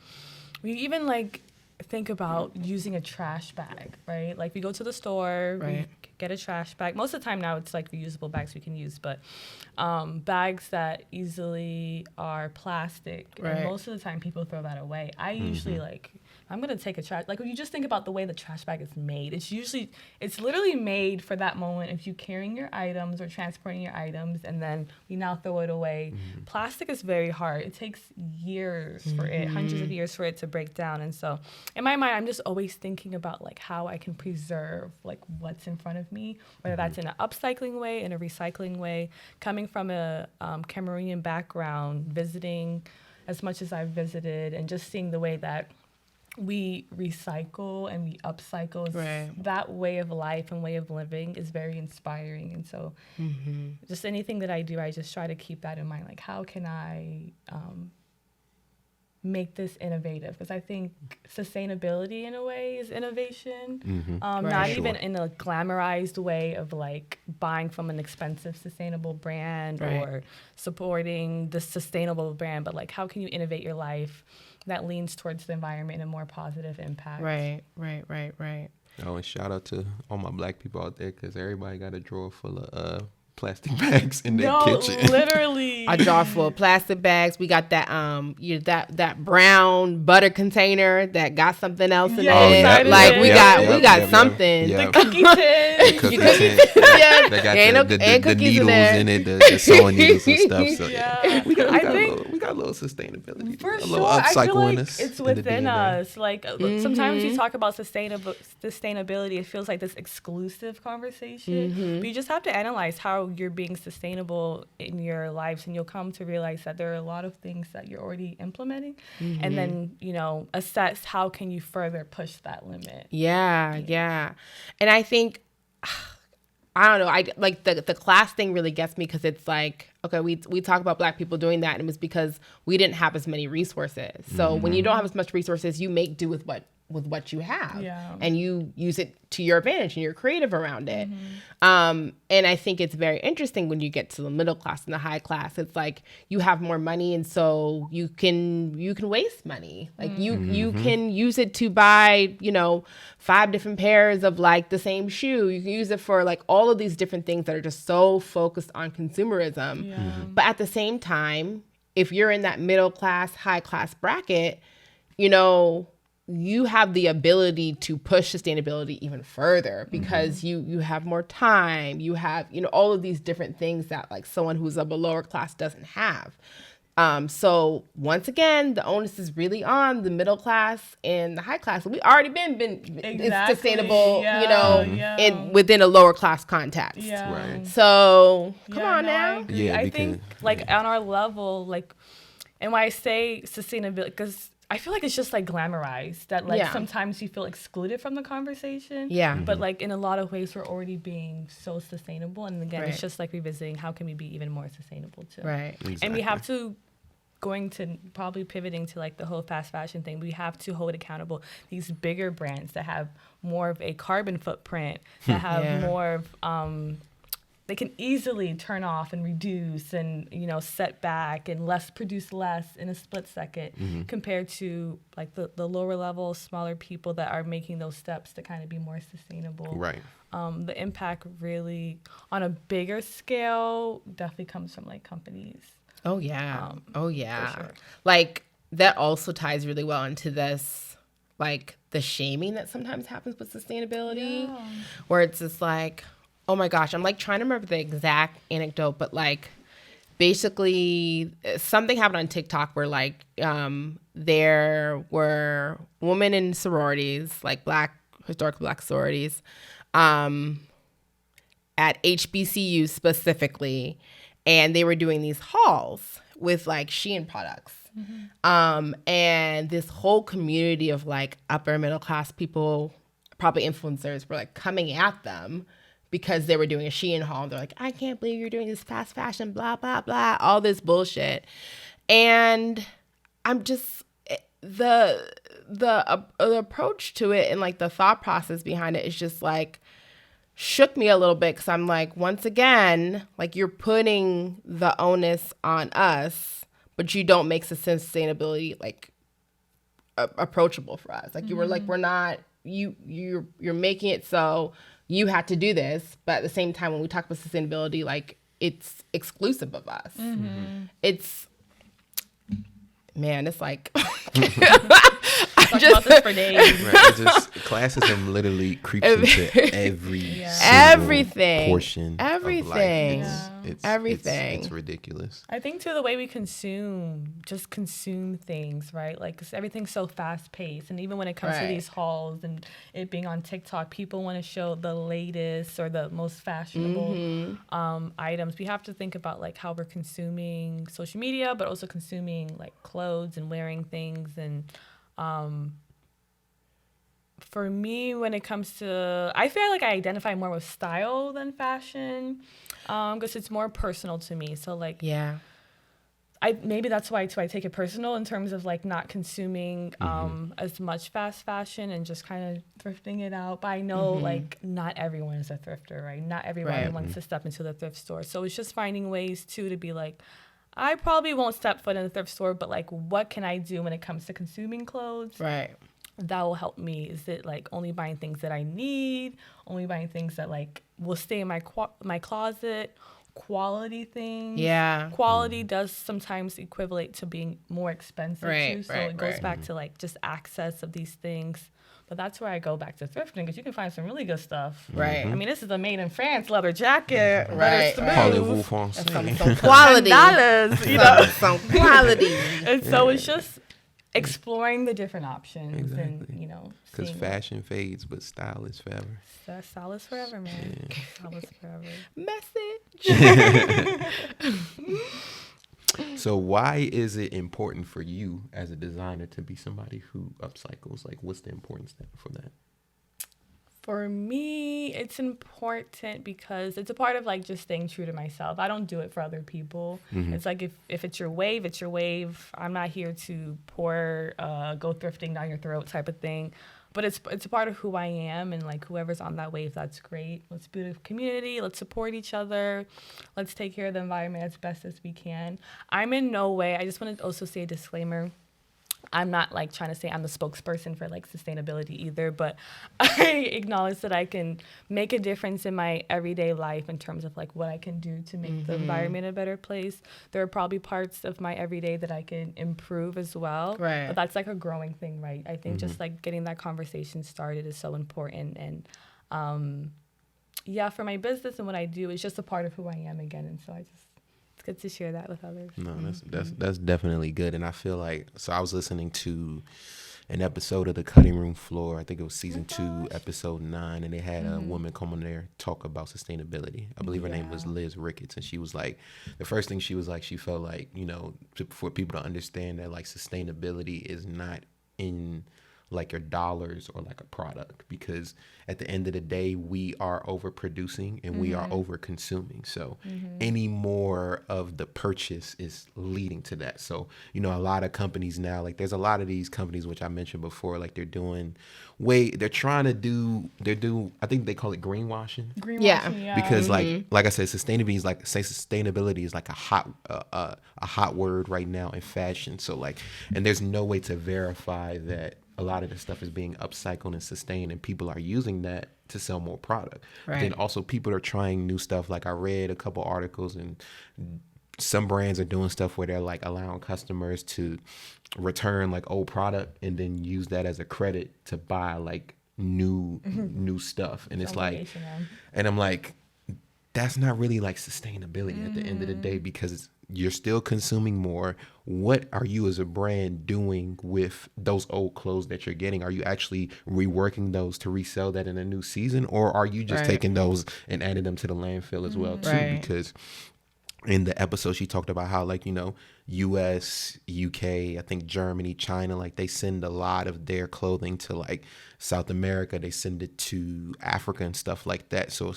we even like think about using a trash bag, right? Like we go to the store, we get a trash bag. Most of the time now it's like reusable bags we can use, but bags that easily are plastic. And most of the time people throw that away. I usually like, I'm going to take a trash, like when you just think about the way the trash bag is made, it's literally made for that moment of you carrying your items or transporting your items, and then we now throw it away. Plastic is very hard. It takes years for it, hundreds of years for it to break down. And so in my mind, I'm just always thinking about like how I can preserve like what's in front of me, whether that's in an upcycling way, in a recycling way. Coming from a Cameroonian background, visiting as much as I've visited, and just seeing the way that we recycle and we upcycle, that way of life and way of living is very inspiring. And so just anything that I do, I just try to keep that in mind. Like, how can I make this innovative? Because I think sustainability in a way is innovation. Not even in a glamorized way of like buying from an expensive sustainable brand or supporting the sustainable brand, but like how can you innovate your life that leans towards the environment and a more positive impact? Right. Oh, and shout out to all my Black people out there, because everybody got a drawer full of plastic bags in their kitchen. Literally. A jar full of plastic bags. We got that that brown butter container that got something else in it. Like we got something. The cookie tin. They got the needles in it, the sewing needles and stuff. So we got got a little sustainability, For a sure, little I feel upcycle like in us. it's in the within DNA. us. Like sometimes you talk about sustainability, it feels like this exclusive conversation. But you just have to analyze how you're being sustainable in your lives, and you'll come to realize that there are a lot of things that you're already implementing, and then assess how can you further push that limit. Yeah. And I think, I don't know, I like the class thing really gets me, because it's like, okay, we talk about Black people doing that, and it was because we didn't have as many resources. So when you don't have as much resources, you make do with what you have, and you use it to your advantage, and you're creative around it. And I think it's very interesting when you get to the middle class and the high class. It's like you have more money, and so you can waste money. Like you can use it to buy 5 different pairs of like the same shoe. You can use it for like all of these different things that are just so focused on consumerism. But at the same time, if you're in that middle class, high class bracket, you have the ability to push sustainability even further, because you have more time, you have all of these different things that like someone who's of a lower class doesn't have. So once again, the onus is really on the middle class and the high class. We already been Exactly. sustainable, Yeah. within a lower class context. Yeah. Right. So come on no, I now. agree. Yeah, I because- think like on our level, like, and when I say sustainability, because I feel like it's just like glamorized, that like sometimes you feel excluded from the conversation. Yeah. But like in a lot of ways, we're already being so sustainable. And again, Right. it's just like revisiting how can we be even more sustainable too. Right. And we have to, going to probably pivoting to like the whole fast fashion thing, we have to hold accountable these bigger brands that have more of a carbon footprint, that have more of, they can easily turn off and reduce and, set back and produce less in a split second, compared to like the lower level, smaller people that are making those steps to kind of be more sustainable. Right. The impact really on a bigger scale definitely comes from like companies. Oh yeah. For sure. Like that also ties really well into this, like the shaming that sometimes happens with sustainability, where it's just like, oh my gosh, I'm like trying to remember the exact anecdote, but like basically something happened on TikTok where like there were women in sororities, like historically Black sororities, at HBCU specifically, and they were doing these hauls with like Shein products. And this whole community of like upper middle class people, probably influencers, were like coming at them because they were doing a Shein haul. They're like, I can't believe you're doing this fast fashion, blah, blah, blah, all this bullshit. And I'm just, the approach to it and like the thought process behind it is just like, shook me a little bit, because I'm like, once again, like you're putting the onus on us, but you don't make sustainability like approachable for us. Like you were like, we're not, you're making it so you had to do this, but at the same time, when we talk about sustainability, like it's exclusive of us. It's, man, it's like Talk about this for days. Right. Classism literally creeps into every everything portion everything of life. It's everything. It's ridiculous. I think too, the way we consume things, right? Like 'cause everything's so fast paced, and even when it comes to these hauls and it being on TikTok, people want to show the latest or the most fashionable items. We have to think about like how we're consuming social media, but also consuming like clothes and wearing things. And for me, when it comes to, I feel like I identify more with style than fashion, because it's more personal to me. So like, maybe that's why too I take it personal in terms of like not consuming as much fast fashion and just kind of thrifting it out. But I know like not everyone is a thrifter, right? Not everyone wants to step into the thrift store. So it's just finding ways too to be like, I probably won't step foot in the thrift store, but like, what can I do when it comes to consuming clothes? Right. That will help me. Is it like only buying things that I need, only buying things that like will stay in my closet, quality things. Yeah. Quality does sometimes equivalent to being more expensive too. So it goes right. back to like just access of these things. But that's where I go back to thrifting, because you can find some really good stuff. Right. I mean, this is a made in France leather jacket. Right. Parlez-vous français? Some quality. $10, you know. Some quality. And so it's just exploring the different options. Exactly. And, you know. Because seeing fashion fades, but style is forever. what- Style is forever, man. Style is forever. Message. So why is it important for you as a designer to be somebody who upcycles? Like, what's the importance for that? For me, it's important because it's a part of like just staying true to myself. I don't do it for other people. It's like if it's your wave, it's your wave. I'm not here to pour go thrifting down your throat type of thing. But it's a part of who I am, and like whoever's on that wave, that's great. Let's build a community. Let's support each other. Let's take care of the environment as best as we can. I'm in no way. I just want to also say a disclaimer. I'm not like trying to say I'm the spokesperson for like sustainability either, but I acknowledge that I can make a difference in my everyday life in terms of like what I can do to make the environment a better place. There are probably parts of my everyday that I can improve as well. Right. But that's like a growing thing, right? I think just like getting that conversation started is so important. And yeah, for my business and what I do, it's just a part of who I am again. And so it's good to share that with others. No, that's definitely good. And I feel like, so I was listening to an episode of The Cutting Room Floor. I think it was season 2, episode 9, and they had a woman come on there talk about sustainability. I believe her name was Liz Ricketts, and she was like, the first thing she was like, she felt like, you know, for people to understand that like sustainability is not in like your dollars or like a product, because at the end of the day we are overproducing and we are over consuming. So any more of the purchase is leading to that. So, you know, a lot of companies now, like there's a lot of these companies which I mentioned before, like they're trying to do I think they call it greenwashing. Yeah. Because like I said, sustainability is like a hot word right now in fashion. So like, and there's no way to verify that a lot of the stuff is being upcycled and sustained, and people are using that to sell more product. Right. Then also people are trying new stuff. Like I read a couple articles, and some brands are doing stuff where they're like allowing customers to return like old product and then use that as a credit to buy like new stuff. And it's like, and I'm like, that's not really like sustainability at the end of the day, because you're still consuming more. What are you as a brand doing with those old clothes that you're getting? Are you actually reworking those to resell that in a new season? Or are you just taking those and adding them to the landfill as well too? Right. Because in the episode, she talked about how like, you know, US, UK, I think Germany, China, like they send a lot of their clothing to like South America. They send it to Africa and stuff like that. So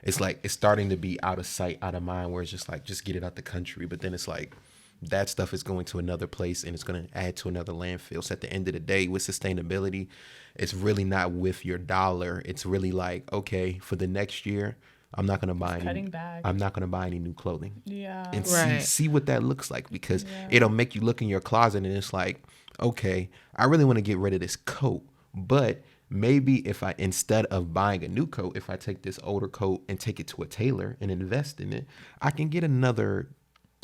it's starting to be out of sight, out of mind, where it's just like, just get it out the country. But then it's like, that stuff is going to another place and it's going to add to another landfill. So at the end of the day, with sustainability, it's really not with your dollar. It's really like, okay, for the next year, I'm not going to buy any new clothing. Yeah. And Right. see what that looks like, because it'll make you look in your closet and it's like, okay, I really want to get rid of this coat, but maybe if I, instead of buying a new coat, if I take this older coat and take it to a tailor and invest in it, I can get another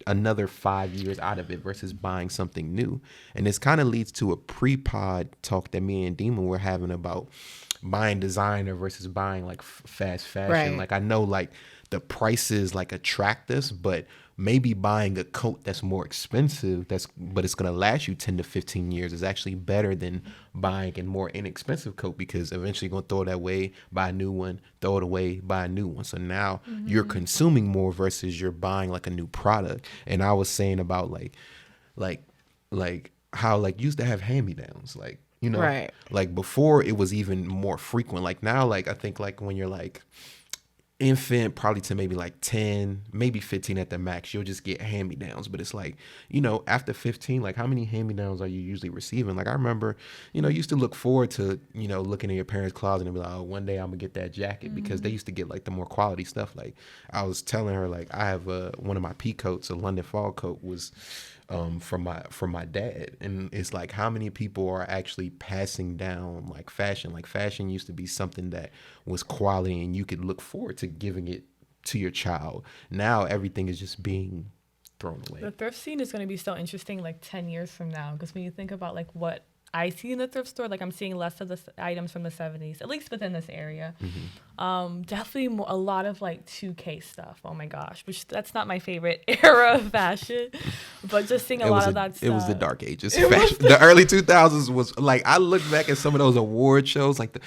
5 years out of it versus buying something new. And this kind of leads to a pre-pod talk that me and Demon were having about buying designer versus buying like fast fashion. Right. Like I know like the prices like attract us, but maybe buying a coat that's more expensive, but it's going to last you 10 to 15 years is actually better than buying a more inexpensive coat, because eventually you're going to throw it away, buy a new one, throw it away, buy a new one. So now you're consuming more versus you're buying like a new product. And I was saying about like how like used to have hand-me-downs, like, you know, Right. like before it was even more frequent. Like now, like I think like when you're like infant, probably to maybe like 10, maybe 15 at the max, you'll just get hand-me-downs. But it's like, you know, after 15, like how many hand-me-downs are you usually receiving? Like I remember, you know, you used to look forward to, you know, looking in your parents' closet and be like, oh, one day I'm gonna get that jacket, because they used to get like the more quality stuff. Like I was telling her, like I have one of my pea coats, a London fall coat, was from my dad. And it's like, how many people are actually passing down like fashion? Like fashion used to be something that was quality and you could look forward to giving it to your child. Now everything is just being thrown away. The thrift scene is going to be so interesting like 10 years from now, because when you think about like what I see in the thrift store. Like I'm seeing less of the items from the 70s, at least within this area. Definitely a lot of like 2K stuff. Oh my gosh, which that's not my favorite era of fashion, but just seeing a lot of that stuff. It was the dark ages. Fashion. The early 2000s was like, I look back at some of those award shows, like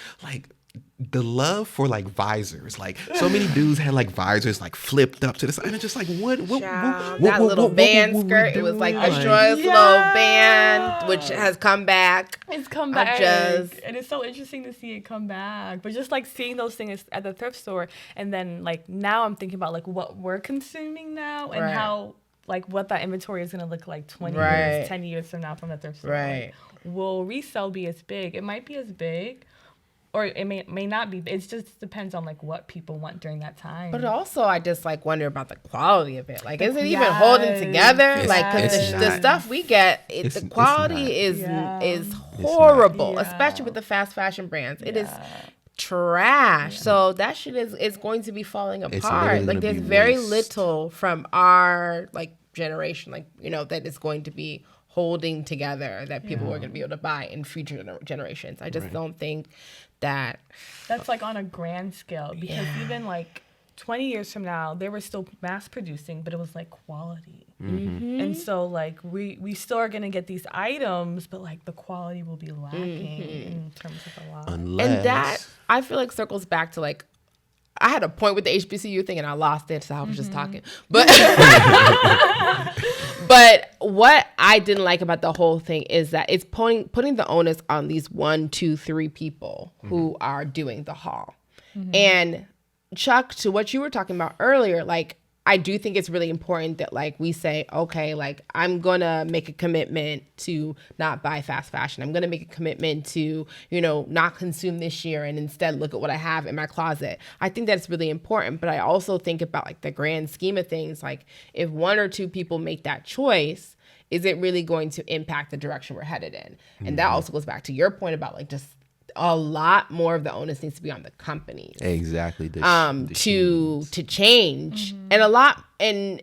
the love for like visors, like so many dudes had like visors like flipped up to the side, and it's just like that little band skirt. It was like a joyous little band, which has come back. It's come back, and it's so interesting to see it come back. But just like seeing those things at the thrift store, and then like now I'm thinking about like what we're consuming now and how like what that inventory is going to look like 20 years, 10 years from now from the thrift store. Right. Like, will resale be as big? It might be as big. Or it may not be. It just depends on like what people want during that time. But also, I just like wonder about the quality of it. Like, is it even holding together? Like, because the stuff we get, the quality is horrible, especially with the fast fashion brands. It is trash. So that shit is going to be falling apart. Like, there's very little from our like generation, like that is going to be holding together that people are going to be able to buy in future generations. I just don't think that's like on a grand scale, because even like 20 years from now, they were still mass producing, but it was like quality. And so like we still are going to get these items, but like the quality will be lacking in terms of a lot. And that I feel like circles back to like, I had a point with the HBCU thing and I lost it, so I was just talking. But but what I didn't like about the whole thing is that it's putting the onus on these 1, 2, 3 people who are doing the haul. And Chuck, to what you were talking about earlier, like I do think it's really important that like we say, okay, like I'm gonna make a commitment to not buy fast fashion. I'm gonna make a commitment to, not consume this year and instead look at what I have in my closet. I think that's really important, but I also think about like the grand scheme of things. Like if 1 or 2 people make that choice, is it really going to impact the direction we're headed in? And that also goes back to your point about like just a lot more of the onus needs to be on the companies. Exactly. To change. And a lot and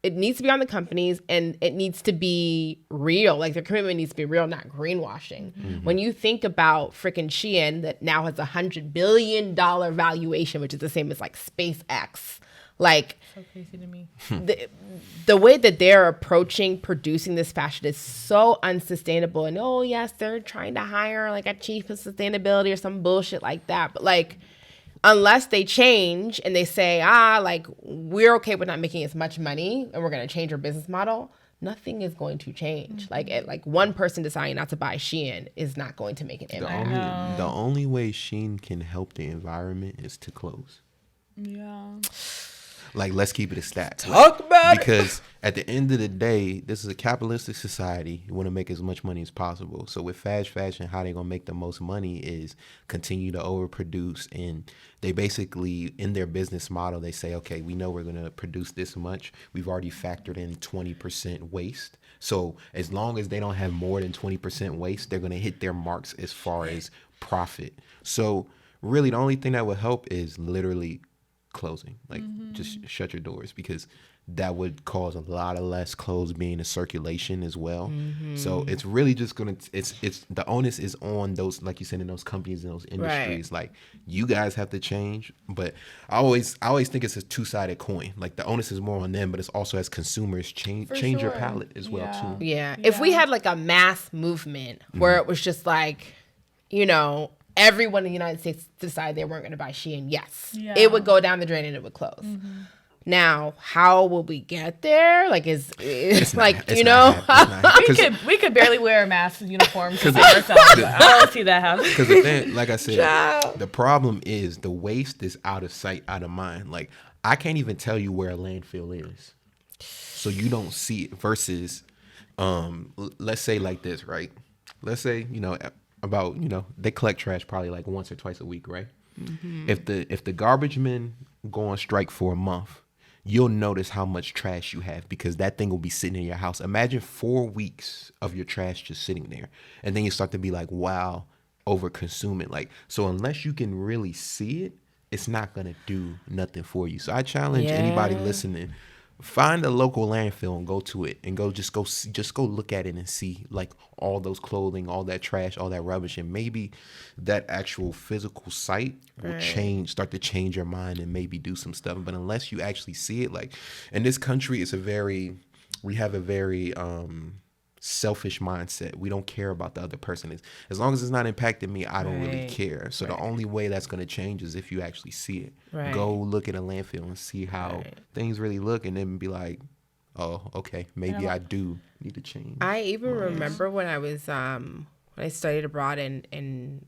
it needs to be on the companies, and it needs to be real. Like their commitment needs to be real, not greenwashing. When you think about freaking Shein that now has $100 billion valuation, which is the same as like SpaceX. Like so crazy to me. The way that they're approaching producing this fashion is so unsustainable. And yes, they're trying to hire like a chief of sustainability or some bullshit like that. But like, unless they change and they say, like we're okay with not making as much money and we're going to change our business model, nothing is going to change. Like one person deciding not to buy Shein is not going to make an impact. The only way Shein can help the environment is to close. Yeah. Like, let's keep it a stat. Talk about it. Because at the end of the day, this is a capitalistic society. You want to make as much money as possible. So with fast fashion, how they going to make the most money is continue to overproduce. And they basically, in their business model, they say, okay, we know we're going to produce this much. We've already factored in 20% waste. So as long as they don't have more than 20% waste, they're going to hit their marks as far as profit. So really, the only thing that would help is literally closing, like just shut your doors, because that would cause a lot of less clothes being in circulation as well. So it's really just gonna it's the onus is on those, like you said, in those companies and those industries. Like you guys have to change, but I always think it's a two-sided coin. Like the onus is more on them, but it's also as consumers change your palate as well too. If we had like a mass movement where it was just like, everyone in the United States decided they weren't going to buy Shein, it would go down the drain and it would close. Now, how will we get there? Like, it's like, we could barely wear a mask uniform to save ourselves. I don't see that happening. Because the thing, like I said, the problem is the waste is out of sight, out of mind. Like, I can't even tell you where a landfill is, so you don't see it. Versus, let's say like this, right? Let's say they collect trash probably like once or twice a week, right? If the garbage men go on strike for a month, you'll notice how much trash you have, because that thing will be sitting in your house. Imagine 4 weeks of your trash just sitting there, and then you start to be like, wow, over consume it. Like, so unless you can really see it, it's not gonna do nothing for you. So I challenge anybody listening, find a local landfill and go to it and go look at it and see like all those clothing, all that trash, all that rubbish, and maybe that actual physical site will start to change your mind and maybe do some stuff. But unless you actually see it, like in this country, we have a very selfish mindset. We don't care about the other person. As long as it's not impacting me, I don't really care. So the only way that's going to change is if you actually see it. Go look at a landfill and see how things really look, and then be like, oh, okay, maybe I do need to change. I even remember when I was when I studied abroad in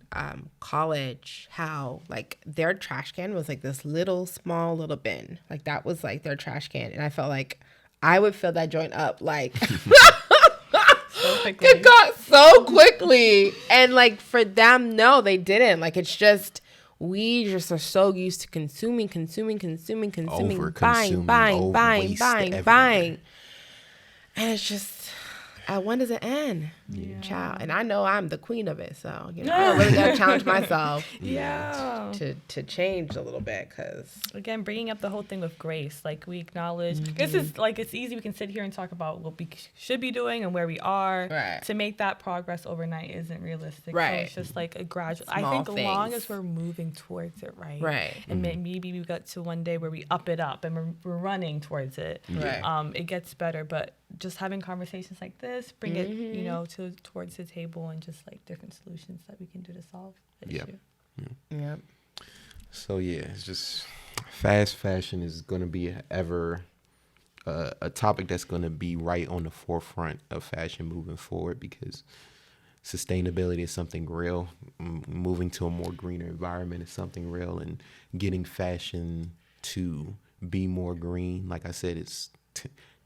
college, how like their trash can was like this small little bin. Like that was like their trash can, and I felt like I would fill that joint up like it got so quickly. And like for them, no, they didn't. Like it's just we just are so used to consuming, buying. And it's just when does it end? Child. And I know I'm the queen of it, so I really gotta challenge myself to change a little bit, because again, bringing up the whole thing with grace, like we acknowledge this is like, it's easy, we can sit here and talk about what we should be doing and where we are. To make that progress overnight isn't realistic. So it's just like a gradual small, I think things. Long as we're moving towards it, and maybe we got to one day where we up it up and we're running towards it, it gets better. But just having conversations like this, bring it towards the table, and just like different solutions that we can do to solve the issue. So it's just fast fashion is going to be a topic that's going to be right on the forefront of fashion moving forward, because sustainability is something real. Moving to a more greener environment is something real, and getting fashion to be more green, like I said, it's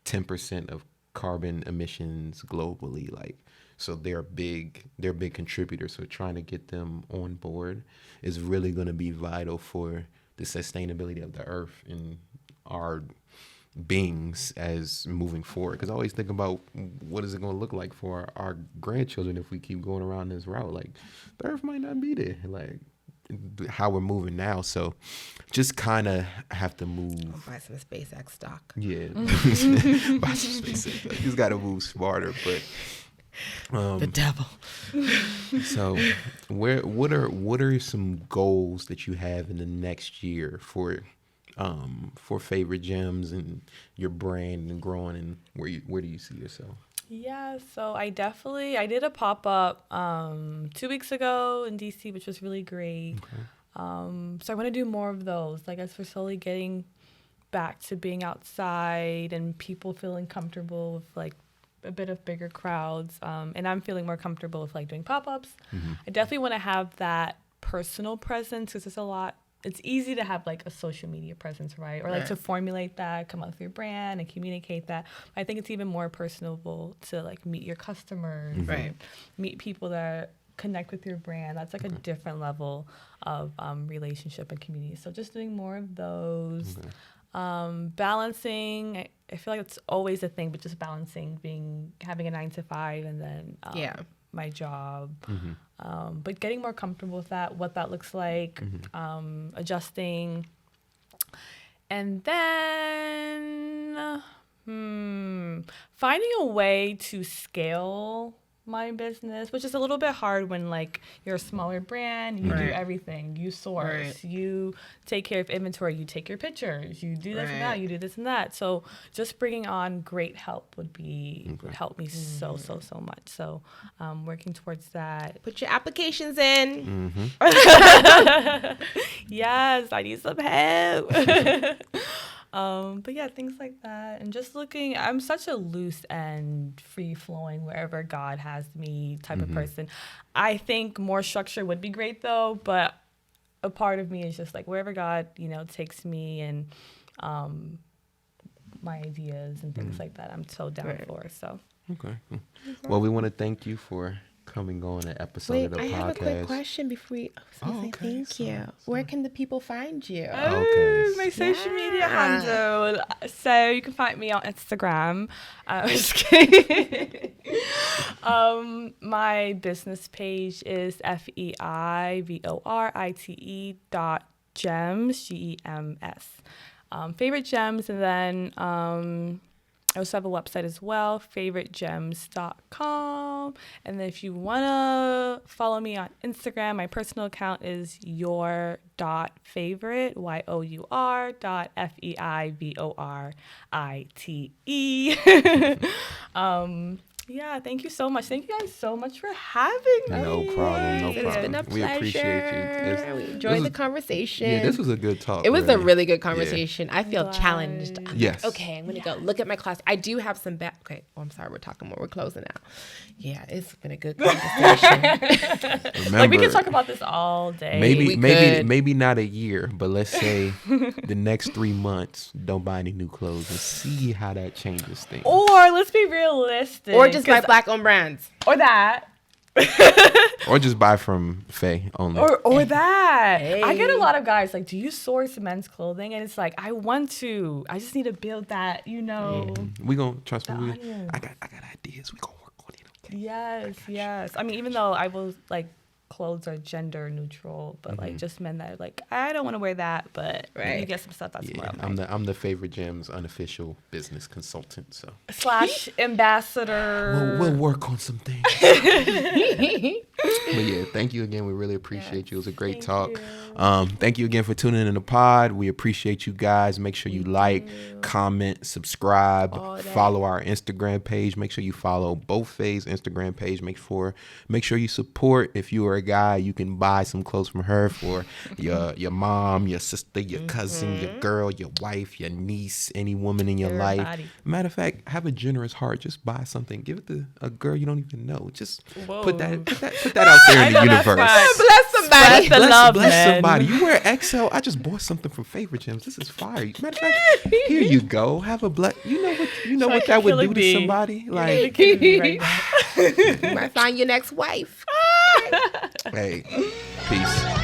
10% of carbon emissions globally. Like, so they're big contributors. So trying to get them on board is really going to be vital for the sustainability of the earth and our beings as moving forward. Because I always think about what is it going to look like for our grandchildren if we keep going around this route. Like, the earth might not be there, like how we're moving now. So just kind of have to move. Buy some SpaceX stock. Yeah. Buy some SpaceX. You just got to move smarter. But the devil. So what are some goals that you have in the next year for Feivorite Gems and your brand and growing, and where do you see yourself? Yeah, so I did a pop-up 2 weeks ago in DC, which was really great. So I want to do more of those. Like, as we're slowly getting back to being outside and people feeling comfortable with like a bit of bigger crowds, and I'm feeling more comfortable with like doing pop-ups. I definitely want to have that personal presence, because there's a lot. It's easy to have like a social media presence, right? Or like to formulate that, come up with your brand and communicate that. I think it's even more personable to like meet your customers, meet people that connect with your brand. That's like a different level of relationship and community. So just doing more of those. Balancing, I feel like it's always a thing, but just balancing having a 9 to 5 and then my job. But getting more comfortable with that, what that looks like, adjusting. And then finding a way to scale my business, which is a little bit hard when like you're a smaller brand, you do everything, you source, you take care of inventory, you take your pictures, you do this and that, you do this and that. So just bringing on great help would help me so much. So working towards that. Put your applications in. Yes, I need some help. But yeah, things like that. And just looking, I'm such a loose and free-flowing, wherever God has me type of person. I think more structure would be great, though, but a part of me is just like wherever God, takes me, and my ideas and things like that, I'm so down for. So. Okay. Well, we want to thank you for coming on an episode of the podcast. I have a quick question before we thank you. Where can the people find you? My social media handle. So you can find me on Instagram. I'm just kidding. My business page is FEIVORITE.gems, GEMS. Feivorite Gems. And then I also have a website as well, favoritegems.com. And then if you want to follow me on Instagram, my personal account is your.favorite, YOUR.FEIVORITE. Yeah, thank you so much. Thank you guys so much for having me. No problem, no It's problem. been a pleasure. We appreciate you. We enjoyed the conversation. Yeah, this was a good talk. It was a really. really good conversation. I feel challenged. I'm Yes. like, okay, I'm going to go look at my class. I do have some okay. Oh, I'm sorry. We're talking more. We're closing now. Yeah, it's been a good conversation. Remember, Like we could talk about this all day. Maybe not a year, but let's say the next 3 months, don't buy any new clothes and see how that changes things. Or let's be realistic. Or just buy black-owned brands. Or that. Or just buy from Faye only. Or that. Hey. I get a lot of guys like, do you source men's clothing? And it's like, I want to. I just need to build that, you know. We gonna trust me. audience. I got ideas. We gonna work on it. Okay. Yes. I mean, even though I will like clothes are gender neutral, but like just men that are like, I don't want to wear that, but you get some stuff that's more. I'm the Feivorite Gems unofficial business consultant. So / ambassador. we'll work on some things. But yeah, thank you again. We really appreciate you. It was a great talk. Thank you again for tuning in the pod. We appreciate you guys. Make sure you like, comment, subscribe, follow our Instagram page. Make sure you follow both Faye's Instagram page. Make sure you support. If you are a guy, you can buy some clothes from her for your mom, your sister, your cousin, your girl, your wife, your niece, any woman in your life. Matter of fact, have a generous heart. Just buy something. Give it to a girl you don't even know. Just put that out there in the universe. Bless somebody. Bless somebody. You wear XL. I just bought something from Feivorite Gems. This is fire. Matter of fact, here you go. Have a black. You know what that would do to somebody. Like, You might find your next wife. hey, peace.